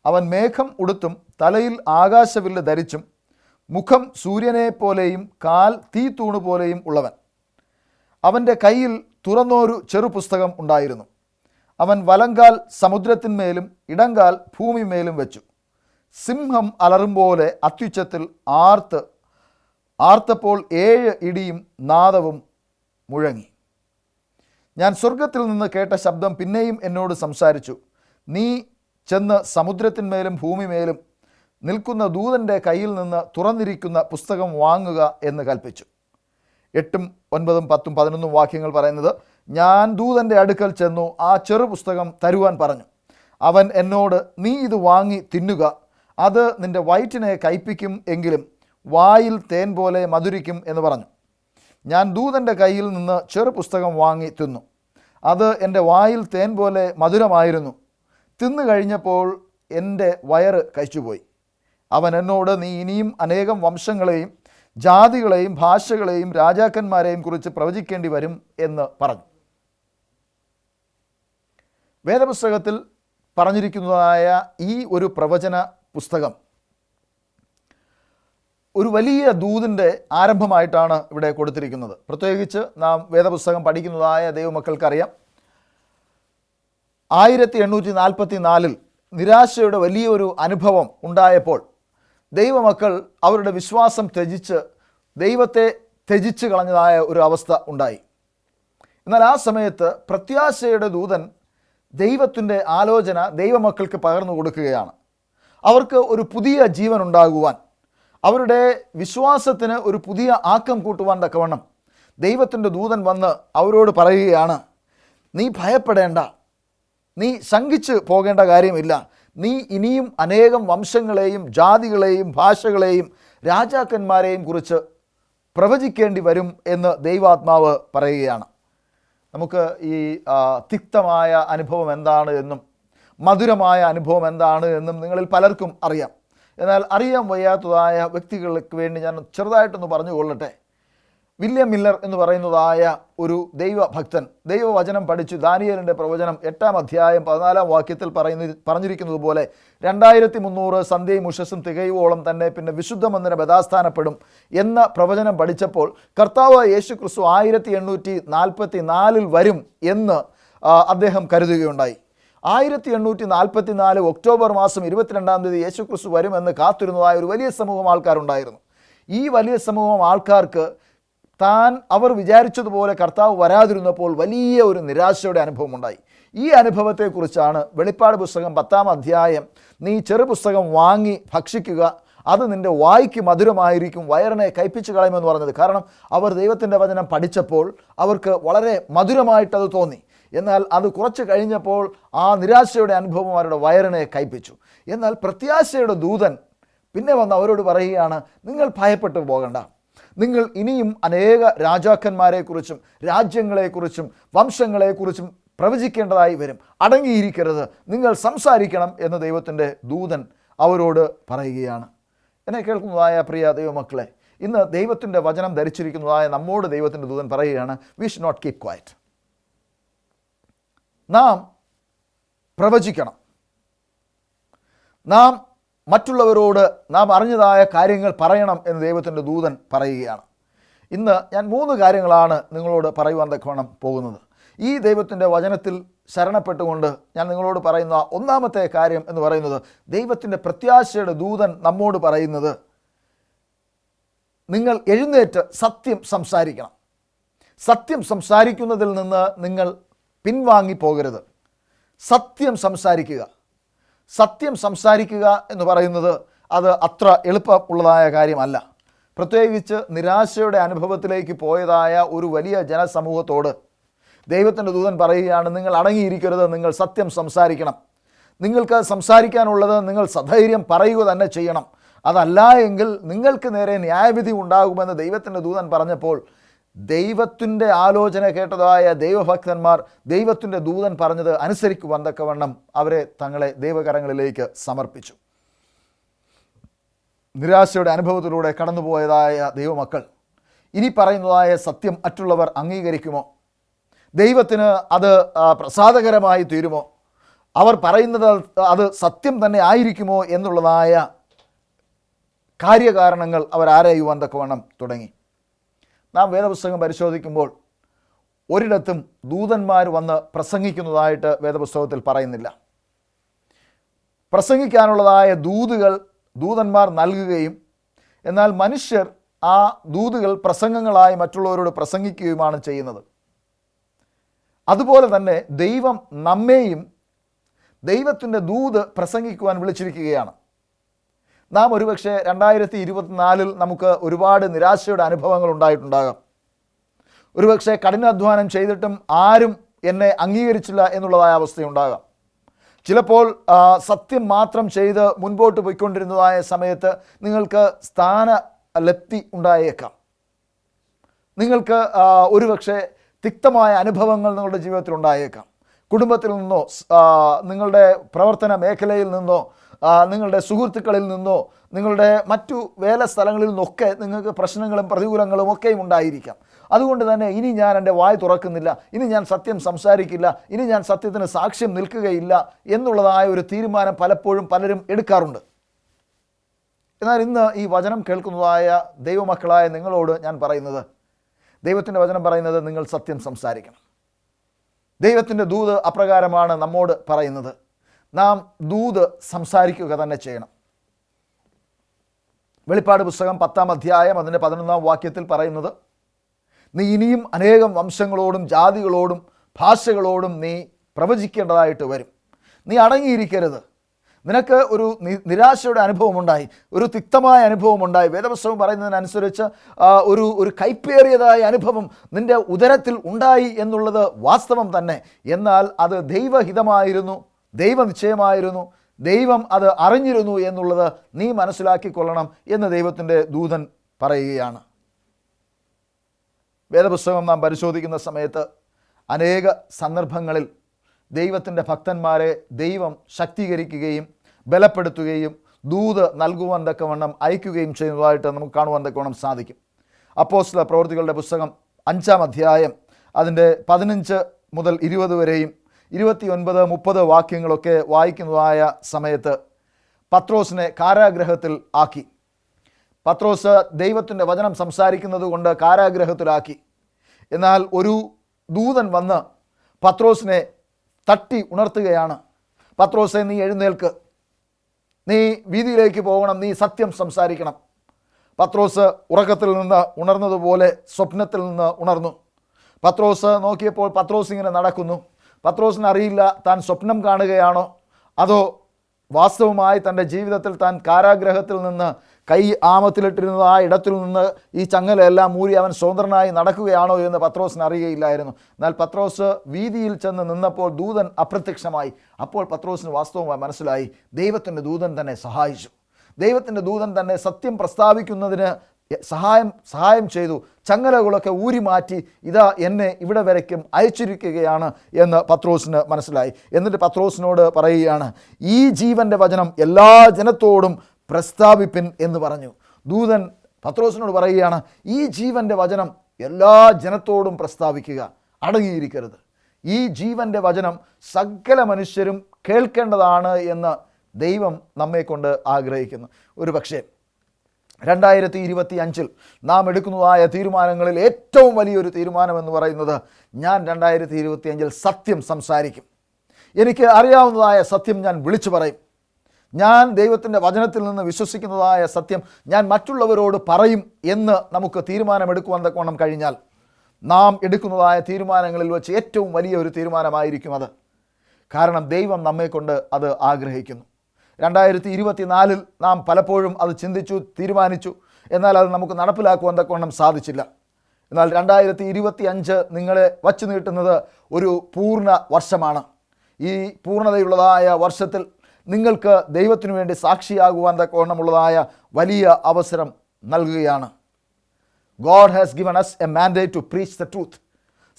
അവൻ മേഘം ഉടുത്തും തലയിൽ ആകാശവില്ല് ധരിച്ചും മുഖം സൂര്യനെ പോലെയും കാൽ തീത്തൂണ് പോലെയും ഉള്ളവൻ. അവൻ്റെ കയ്യിൽ തുറന്നൊരു ചെറുപുസ്തകം ഉണ്ടായിരുന്നു. അവൻ വലങ്കാൽ സമുദ്രത്തിന്മേലും ഇടങ്കാൽ ഭൂമിമേലും വെച്ചു. സിംഹം അലറുംപോലെ അത്യുച്ചത്തിൽ ആർത്തപ്പോൾ 7 ഇടിയും നാദവും മുഴങ്ങി. ഞാൻ സ്വർഗത്തിൽ നിന്ന് കേട്ട ശബ്ദം പിന്നെയും എന്നോട് സംസാരിച്ചു. നീ ചെന്ന് സമുദ്രത്തിന്മേലും ഭൂമിമേലും നിൽക്കുന്ന ദൂതൻ്റെ കയ്യിൽ നിന്ന് തുറന്നിരിക്കുന്ന പുസ്തകം വാങ്ങുക എന്ന് കൽപ്പിച്ചു. 8, 9, 10, 11 വാക്യങ്ങൾ പറയുന്നത്, ഞാൻ ദൂതൻ്റെ അടുക്കൽ ചെന്നു ആ ചെറു പുസ്തകം തരുവാൻ പറഞ്ഞു. അവൻ എന്നോട്, നീ ഇത് വാങ്ങി തിന്നുക, അത് നിൻ്റെ വയറ്റിനെ കയ്പിക്കും, എങ്കിലും വായിൽ തേൻ പോലെ മധുരിക്കും എന്ന് പറഞ്ഞു. ഞാൻ ദൂതൻ്റെ കയ്യിൽ നിന്ന് ചെറു പുസ്തകം വാങ്ങി തിന്നു. അത് എൻ്റെ വായിൽ തേൻ പോലെ മധുരമായിരുന്നു. തിന്നു കഴിഞ്ഞപ്പോൾ എൻ്റെ വയറ് കഴിച്ചുപോയി. അവൻ എന്നോട്, നീ ഇനിയും അനേകം വംശങ്ങളെയും ജാതികളെയും ഭാഷകളെയും രാജാക്കന്മാരെയും കുറിച്ച് പ്രവചിക്കേണ്ടി വരും എന്ന് പറഞ്ഞു. വേദപുസ്തകത്തിൽ പറഞ്ഞിരിക്കുന്നതായ ഈ ഒരു പ്രവചന പുസ്തകം ഒരു വലിയ ദൂതിൻ്റെ ആരംഭമായിട്ടാണ് ഇവിടെ കൊടുത്തിരിക്കുന്നത്. പ്രത്യേകിച്ച് നാം വേദപുസ്തകം പഠിക്കുന്നതായ ദൈവമക്കൾക്കറിയാം, 1844 നിരാശയുടെ വലിയൊരു അനുഭവം ഉണ്ടായപ്പോൾ ദൈവമക്കൾ അവരുടെ വിശ്വാസം ത്യജിച്ച് ദൈവത്തെ ത്യജിച്ച് കളഞ്ഞതായ ഒരു അവസ്ഥ ഉണ്ടായി. എന്നാൽ ആ സമയത്ത് പ്രത്യാശയുടെ ദൂതൻ ദൈവത്തിൻ്റെ ആലോചന ദൈവമക്കൾക്ക് പകർന്നു കൊടുക്കുകയാണ്. അവർക്ക് ഒരു പുതിയ ജീവൻ ഉണ്ടാകുവാൻ, അവരുടെ വിശ്വാസത്തിന് ഒരു പുതിയ ആക്കം കൂട്ടുവാൻ തക്കവണ്ണം ദൈവത്തിൻ്റെ ദൂതൻ വന്ന് അവരോട് പറയുകയാണ്, നീ ഭയപ്പെടേണ്ട, നീ ശങ്കിച്ച് പോകേണ്ട കാര്യമില്ല. നീ ഇനിയും അനേകം വംശങ്ങളെയും ജാതികളെയും ഭാഷകളെയും രാജാക്കന്മാരെയും കുറിച്ച് പ്രവചിക്കേണ്ടി വരും എന്ന് ദൈവാത്മാവ് പറയുകയാണ്. നമുക്ക് ഈ തിക്തമായ അനുഭവം എന്താണ് എന്നും മധുരമായ അനുഭവം എന്താണ് എന്നും നിങ്ങളിൽ പലർക്കും അറിയാം. എന്നാൽ അറിയാൻ വയ്യാത്തതായ വ്യക്തികൾക്ക് വേണ്ടി ഞാൻ ചെറുതായിട്ടൊന്ന് പറഞ്ഞു കൊള്ളട്ടെ. വില്യം മില്ലർ എന്ന് പറയുന്നതായ ഒരു ദൈവഭക്തൻ ദൈവവചനം പഠിച്ചു ദാനിയേലിൻ്റെ പ്രവചനം 8-ാം അധ്യായം 14-ാം വാക്യത്തിൽ പറഞ്ഞിരിക്കുന്നത് പോലെ 2300 സന്ധ്യയും ഉഷസ്സും തികയുവോളം തന്നെ പിന്നെ വിശുദ്ധ മന്ദിരം യഥാസ്ഥാനപ്പെടും എന്ന പ്രവചനം പഠിച്ചപ്പോൾ കർത്താവ് യേശു ക്രിസ്തു 1844 വരും എന്ന് അദ്ദേഹം കരുതുകയുണ്ടായി. 1844 ഒക്ടോബർ മാസം 22-ാം തീയതി യേശു ക്രിസ്തു വരുമെന്ന് കാത്തിരുന്നതായ ഒരു വലിയ സമൂഹം ആൾക്കാരുണ്ടായിരുന്നു. ഈ വലിയ സമൂഹം ആൾക്കാർക്ക് അവർ വിചാരിച്ചതുപോലെ കർത്താവ് വരാതിരുന്നപ്പോൾ വലിയ ഒരു നിരാശയുടെ അനുഭവം ഉണ്ടായി. ഈ അനുഭവത്തെക്കുറിച്ചാണ് വെളിപ്പാട് പുസ്തകം 10-ാം അധ്യായം, നീ ചെറുപുസ്തകം വാങ്ങി ഭക്ഷിക്കുക, അത് നിൻ്റെ വായ്ക്ക് മധുരമായിരിക്കും, വയറിനെ കയ്പിച്ച് കളയുമെന്ന് പറഞ്ഞത്. കാരണം അവർ ദൈവത്തിൻ്റെ വചനം പഠിച്ചപ്പോൾ അവർക്ക് വളരെ മധുരമായിട്ടത് തോന്നി. എന്നാൽ അത് കുറച്ച് കഴിഞ്ഞപ്പോൾ ആ നിരാശയുടെ അനുഭവം അവരുടെ വയറിനെ കയ്പിച്ചു. എന്നാൽ പ്രത്യാശയുടെ ദൂതൻ പിന്നെ വന്ന് അവരോട് പറയുകയാണ്, നിങ്ങൾ ഭയപ്പെട്ടു പോകണ്ട, നിങ്ങൾ ഇനിയും അനേക രാജാക്കന്മാരെക്കുറിച്ചും രാജ്യങ്ങളെക്കുറിച്ചും വംശങ്ങളെക്കുറിച്ചും പ്രവചിക്കേണ്ടതായി വരും. അടങ്ങിയിരിക്കരുത്, നിങ്ങൾ സംസാരിക്കണം എന്ന് ദൈവത്തിൻ്റെ ദൂതൻ അവരോട് പറയുകയാണ്. എന്നെ കേൾക്കുന്നതായ പ്രിയ ദൈവമക്കളെ, ഇന്ന് ദൈവത്തിൻ്റെ വചനം ധരിച്ചിരിക്കുന്നതായ നമ്മോട് ദൈവത്തിൻ്റെ ദൂതൻ പറയുകയാണ്, we should not keep quiet. നാം പ്രവചിക്കണം. നാം മറ്റുള്ളവരോട് നാം അറിഞ്ഞതായ കാര്യങ്ങൾ പറയണം എന്ന് ദൈവത്തിൻ്റെ ദൂതൻ പറയുകയാണ്. ഇന്ന് ഞാൻ 3 കാര്യങ്ങളാണ് നിങ്ങളോട് പറയുവാൻ തക്കവണ്ണം പോകുന്നത്. ഈ ദൈവത്തിൻ്റെ വചനത്തിൽ ശരണപ്പെട്ടുകൊണ്ട് ഞാൻ നിങ്ങളോട് പറയുന്ന ഒന്നാമത്തെ കാര്യം എന്ന് പറയുന്നത്, ദൈവത്തിൻ്റെ പ്രത്യാശയുടെ ദൂതൻ നമ്മോട് പറയുന്നത്, നിങ്ങൾ എഴുന്നേറ്റ് സത്യം സംസാരിക്കണം. സത്യം സംസാരിക്കുന്നതിൽ നിന്ന് നിങ്ങൾ പിൻവാങ്ങി പോകരുത്. സത്യം സംസാരിക്കുക. സത്യം സംസാരിക്കുക എന്ന് പറയുന്നത് അത് അത്ര എളുപ്പമുള്ളതായ കാര്യമല്ല. പ്രത്യേകിച്ച് നിരാശയുടെ അനുഭവത്തിലേക്ക് പോയതായ ഒരു വലിയ ജനസമൂഹത്തോട് ദൈവത്തിൻ്റെ ദൂതൻ പറയുകയാണ്, നിങ്ങൾ അടങ്ങിയിരിക്കരുത്, നിങ്ങൾ സത്യം സംസാരിക്കണം. നിങ്ങൾക്ക് സംസാരിക്കാനുള്ളത് നിങ്ങൾ സധൈര്യം പറയുക തന്നെ ചെയ്യണം. അതല്ല എങ്കിൽ നിങ്ങൾക്ക് നേരെ ന്യായവിധി ഉണ്ടാകുമെന്ന് ദൈവത്തിൻ്റെ ദൂതൻ പറഞ്ഞപ്പോൾ ദൈവത്തിൻ്റെ ആലോചന കേട്ടതായ ദൈവഭക്തന്മാർ ദൈവത്തിൻ്റെ ദൂതൻ പറഞ്ഞത് അനുസരിക്കുവാൻ തക്കവണ്ണം അവരെ തങ്ങളെ ദൈവകരങ്ങളിലേക്ക് സമർപ്പിച്ചു. നിരാശയുടെ അനുഭവത്തിലൂടെ കടന്നുപോയതായ ദൈവമക്കൾ ഇനി പറയുന്നതായ സത്യം മറ്റുള്ളവർ അംഗീകരിക്കുമോ? ദൈവത്തിന് അത് പ്രസാദകരമായി തീരുമോ? അവർ പറയുന്നത് അത് സത്യം തന്നെ ആയിരിക്കുമോ എന്നുള്ളതായ കാര്യകാരണങ്ങൾ അവരാരായുവാൻ തക്കവണ്ണം തുടങ്ങി. നാം വേദപുസ്തകം പരിശോധിക്കുമ്പോൾ ഒരിടത്തും ദൂതന്മാർ വന്ന് പ്രസംഗിക്കുന്നതായിട്ട് വേദപുസ്തകത്തിൽ പറയുന്നില്ല. പ്രസംഗിക്കാനുള്ളതായ ദൂതന്മാർ നൽകുകയും എന്നാൽ മനുഷ്യർ ആ ദൂതുകൾ പ്രസംഗങ്ങളായി മറ്റുള്ളവരോട് പ്രസംഗിക്കുകയുമാണ് ചെയ്യുന്നത്. അതുപോലെ തന്നെ ദൈവം നമ്മെയും ദൈവത്തിൻ്റെ ദൂത് പ്രസംഗിക്കുവാൻ വിളിച്ചിരിക്കുകയാണ്. നാം ഒരുപക്ഷെ 2024 നമുക്ക് ഒരുപാട് നിരാശയുടെ അനുഭവങ്ങൾ ഉണ്ടായിട്ടുണ്ടാകാം. ഒരുപക്ഷെ കഠിനാധ്വാനം ചെയ്തിട്ടും ആരും എന്നെ അംഗീകരിച്ചില്ല എന്നുള്ളതായ അവസ്ഥയുണ്ടാകാം. ചിലപ്പോൾ സത്യം മാത്രം ചെയ്ത് മുൻപോട്ട് പോയിക്കൊണ്ടിരുന്നതായ സമയത്ത് നിങ്ങൾക്ക് സ്ഥാനലബ്ധി ഉണ്ടായേക്കാം. നിങ്ങൾക്ക് ഒരുപക്ഷെ തിക്തമായ അനുഭവങ്ങൾ നിങ്ങളുടെ ജീവിതത്തിൽ ഉണ്ടായേക്കാം. കുടുംബത്തിൽ നിന്നോ നിങ്ങളുടെ പ്രവർത്തന മേഖലയിൽ നിന്നോ നിങ്ങളുടെ സുഹൃത്തുക്കളിൽ നിന്നോ നിങ്ങളുടെ മറ്റു വേല സ്ഥലങ്ങളിൽ നിന്നൊക്കെ നിങ്ങൾക്ക് പ്രശ്നങ്ങളും പ്രതികൂലങ്ങളും ഒക്കെയും ഉണ്ടായിരിക്കാം. അതുകൊണ്ട് തന്നെ ഇനി ഞാൻ എൻ്റെ വായ് തുറക്കുന്നില്ല, ഇനി ഞാൻ സത്യം സംസാരിക്കില്ല, ഇനി ഞാൻ സത്യത്തിന് സാക്ഷ്യം നിൽക്കുകയില്ല എന്നുള്ളതായ ഒരു തീരുമാനം പലപ്പോഴും പലരും എടുക്കാറുണ്ട്. എന്നാൽ ഇന്ന് ഈ വചനം കേൾക്കുന്നതായ ദൈവമക്കളായ നിങ്ങളോട് ഞാൻ പറയുന്നത്, ദൈവത്തിൻ്റെ വചനം പറയുന്നത് നിങ്ങൾ സത്യം സംസാരിക്കണം. ദൈവത്തിൻ്റെ ദൂത് അപ്രകാരമാണ് നമ്മോട് പറയുന്നത്. നാം ദൂത് സംസാരിക്കുക തന്നെ ചെയ്യണം. വെളിപ്പാട് പുസ്തകം 10-ാം അധ്യായം അതിൻ്റെ 11-ാം വാക്യത്തിൽ പറയുന്നത്, നീ ഇനിയും അനേകം വംശങ്ങളോടും ജാതികളോടും ഭാഷകളോടും നീ പ്രവചിക്കേണ്ടതായിട്ട് വരും. നീ അടങ്ങിയിരിക്കരുത്. നിനക്ക് ഒരു നിരാശയുടെ അനുഭവമുണ്ടായി, ഒരു തിക്തമായ അനുഭവമുണ്ടായി. വേദപുസ്തകം പറയുന്നതിനനുസരിച്ച് ഒരു കൈപ്പേറിയതായ അനുഭവം നിൻ്റെ ഉദരത്തിൽ ഉണ്ടായി എന്നുള്ളത് വാസ്തവം തന്നെ. എന്നാൽ അത് ദൈവഹിതമായിരുന്നു, ദൈവനിശ്ചയമായിരുന്നു, ദൈവം അത് അറിഞ്ഞിരുന്നു എന്നുള്ളത് നീ മനസ്സിലാക്കിക്കൊള്ളണം എന്ന് ദൈവത്തിൻ്റെ ദൂതൻ പറയുകയാണ്. വേദപുസ്തകം നാം പരിശോധിക്കുന്ന സമയത്ത് അനേക സന്ദർഭങ്ങളിൽ ദൈവത്തിൻ്റെ ഭക്തന്മാരെ ദൈവം ശക്തീകരിക്കുകയും ബലപ്പെടുത്തുകയും ദൂത് നൽകുവാൻ തക്കവണ്ണം അയക്കുകയും ചെയ്യുന്നതായിട്ട് നമുക്ക് കാണുവാൻ തക്കവണ്ണം സാധിക്കും. അപ്പോസ്തല പ്രവൃത്തികളുടെ പുസ്തകം 5-ാം അധ്യായം അതിൻ്റെ 15 മുതൽ 20 വരെയും 29-30 വാക്യങ്ങളൊക്കെ വായിക്കുന്നതായ സമയത്ത് പത്രോസിനെ കാരാഗ്രഹത്തിൽ ആക്കി. പത്രോസ് ദൈവത്തിൻ്റെ വചനം സംസാരിക്കുന്നത് കൊണ്ട് കാരാഗ്രഹത്തിലാക്കി. എന്നാൽ ഒരു ദൂതൻ വന്ന് പത്രോസിനെ തട്ടി ഉണർത്തുകയാണ്. പത്രോസെ, നീ എഴുന്നേൽക്ക്, നീ വീതിയിലേക്ക് പോകണം, നീ സത്യം സംസാരിക്കണം. പത്രോസ് ഉറക്കത്തിൽ നിന്ന് ഉണർന്നതുപോലെ സ്വപ്നത്തിൽ നിന്ന് ഉണർന്നു. പത്രോസ് നോക്കിയപ്പോൾ പത്രോസ് ഇങ്ങനെ നടക്കുന്നു. പത്രോസിന് അറിയില്ല താൻ സ്വപ്നം കാണുകയാണോ അതോ വാസ്തവമായി തൻ്റെ ജീവിതത്തിൽ താൻ കാരാഗ്രഹത്തിൽ നിന്ന് കൈ ആമത്തിലിട്ടിരുന്നത് ആ ഇടത്തിൽ നിന്ന് ഈ ചങ്ങലയെല്ലാം മൂരി അവൻ സ്വതന്ത്രനായി നടക്കുകയാണോ എന്ന് പത്രോസിന് അറിയുകയില്ലായിരുന്നു. എന്നാൽ പത്രോസ് വീതിയിൽ ചെന്ന് നിന്നപ്പോൾ ദൂതൻ അപ്രത്യക്ഷമായി. അപ്പോൾ പത്രോസിന് വാസ്തവമായി മനസ്സിലായി, ദൈവത്തിൻ്റെ ദൂതൻ തന്നെ സഹായിച്ചു. ദൈവത്തിൻ്റെ ദൂതൻ തന്നെ സത്യം പ്രസ്താവിക്കുന്നതിന് സഹായം ചെയ്തു. ചങ്ങലകളൊക്കെ ഊരി മാറ്റി ഇതാ എന്നെ ഇവിടെ വരയ്ക്കും അയച്ചിരിക്കുകയാണ് എന്ന് പത്രോസിന് മനസ്സിലായി. എന്നിട്ട് പത്രോസിനോട് പറയുകയാണ്, ഈ ജീവൻ്റെ വചനം എല്ലാ ജനത്തോടും പ്രസ്താവിപ്പിൻ എന്ന് പറഞ്ഞു. ദൂതൻ പത്രോസിനോട് പറയുകയാണ്, ഈ ജീവൻ്റെ വചനം എല്ലാ ജനത്തോടും പ്രസ്താവിക്കുക, അടങ്ങിയിരിക്കരുത്. ഈ ജീവൻ്റെ വചനം സകല മനുഷ്യരും കേൾക്കേണ്ടതാണ് എന്ന് ദൈവം നമ്മെക്കൊണ്ട് ആഗ്രഹിക്കുന്നു. ഒരു പക്ഷേ 2025 നാം എടുക്കുന്നതായ തീരുമാനങ്ങളിൽ ഏറ്റവും വലിയൊരു തീരുമാനം എന്ന് പറയുന്നത്, ഞാൻ 2025 സത്യം സംസാരിക്കും. എനിക്ക് അറിയാവുന്നതായ സത്യം ഞാൻ വിളിച്ചു പറയും. ഞാൻ ദൈവത്തിൻ്റെ വചനത്തിൽ നിന്ന് വിശ്വസിക്കുന്നതായ സത്യം ഞാൻ മറ്റുള്ളവരോട് പറയും എന്ന് നമുക്ക് തീരുമാനമെടുക്കുവാൻ തക്കവണ്ണം കഴിഞ്ഞാൽ നാം എടുക്കുന്നതായ തീരുമാനങ്ങളിൽ വെച്ച് ഏറ്റവും വലിയ ഒരു തീരുമാനമായിരിക്കും അത്. കാരണം ദൈവം നമ്മെക്കൊണ്ട് അത് ആഗ്രഹിക്കുന്നു. 2024 നാം പലപ്പോഴും അത് ചിന്തിച്ചു, തീരുമാനിച്ചു. എന്നാൽ അത് നമുക്ക് നടപ്പിലാക്കുവാൻ തക്കവണ്ണം സാധിച്ചില്ല. എന്നാൽ 2025 നിങ്ങളെ വച്ചു നീട്ടുന്നത് ഒരു പൂർണ്ണ വർഷമാണ്. ഈ പൂർണ്ണതയുള്ളതായ വർഷത്തിൽ നിങ്ങൾക്ക് ദൈവത്തിനു വേണ്ടി സാക്ഷിയാകുവാൻ തക്കവണ്ണമുള്ളതായ വലിയ അവസരം നൽകുകയാണ്. God has given us a mandate to preach the truth.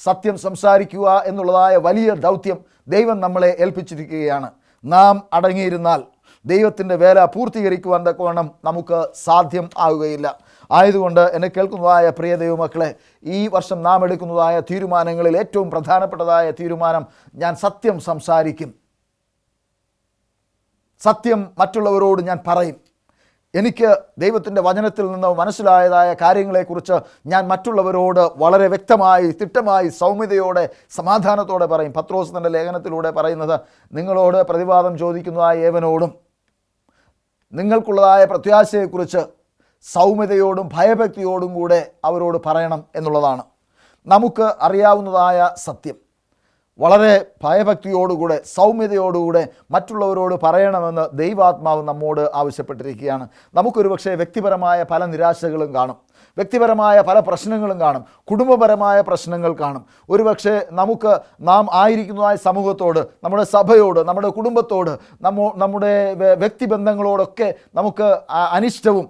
സത്യം സംസാരിക്കുക എന്നുള്ളതായ വലിയ ദൗത്യം ദൈവം നമ്മളെ ഏൽപ്പിച്ചിരിക്കുകയാണ്. നാം അടങ്ങിയിരുന്നാൽ ദൈവത്തിൻ്റെ വേല പൂർത്തീകരിക്കുവാൻ തക്കവണ്ണം നമുക്ക് സാധ്യം ആവുകയില്ല. ആയതുകൊണ്ട് എന്നെ കേൾക്കുന്നതായ പ്രിയ ദൈവമക്കളെ, ഈ വർഷം നാം എടുക്കുന്നതായ തീരുമാനങ്ങളിൽ ഏറ്റവും പ്രധാനപ്പെട്ടതായ തീരുമാനം, ഞാൻ സത്യം സംസാരിക്കും, സത്യം മറ്റുള്ളവരോട് ഞാൻ പറയും. എനിക്ക് ദൈവത്തിൻ്റെ വചനത്തിൽ നിന്ന് മനസ്സിലായതായ കാര്യങ്ങളെക്കുറിച്ച് ഞാൻ മറ്റുള്ളവരോട് വളരെ വ്യക്തമായി, തിട്ടമായി, സൗമ്യതയോടെ, സമാധാനത്തോടെ പറയും. പത്രോസ് തൻ്റെ ലേഖനത്തിലൂടെ പറയുന്നത്, നിങ്ങളോട് പ്രതിവാദം ചോദിക്കുന്നതായ ഏവനോടും നിങ്ങൾക്കുള്ളതായ പ്രത്യാശയെക്കുറിച്ച് സൗമ്യതയോടും ഭയഭക്തിയോടും കൂടെ അവരോട് പറയണം എന്നുള്ളതാണ്. നമുക്ക് അറിയാവുന്നതായ സത്യം വളരെ ഭയഭക്തിയോടുകൂടെ, സൗമ്യതയോടുകൂടെ മറ്റുള്ളവരോട് പറയണമെന്ന് ദൈവാത്മാവ് നമ്മോട് ആവശ്യപ്പെട്ടിരിക്കുകയാണ്. നമുക്കൊരു പക്ഷേ വ്യക്തിപരമായ പല നിരാശകളും കാണും, വ്യക്തിപരമായ പല പ്രശ്നങ്ങളും കാണും, കുടുംബപരമായ പ്രശ്നങ്ങൾ കാണും. ഒരുപക്ഷെ നമുക്ക് നാം ആയിരിക്കുന്നതായ സമൂഹത്തോട്, നമ്മുടെ സഭയോട്, നമ്മുടെ കുടുംബത്തോട്, നമ്മുടെ വ്യക്തിബന്ധങ്ങളോടൊക്കെ നമുക്ക് അനിഷ്ടവും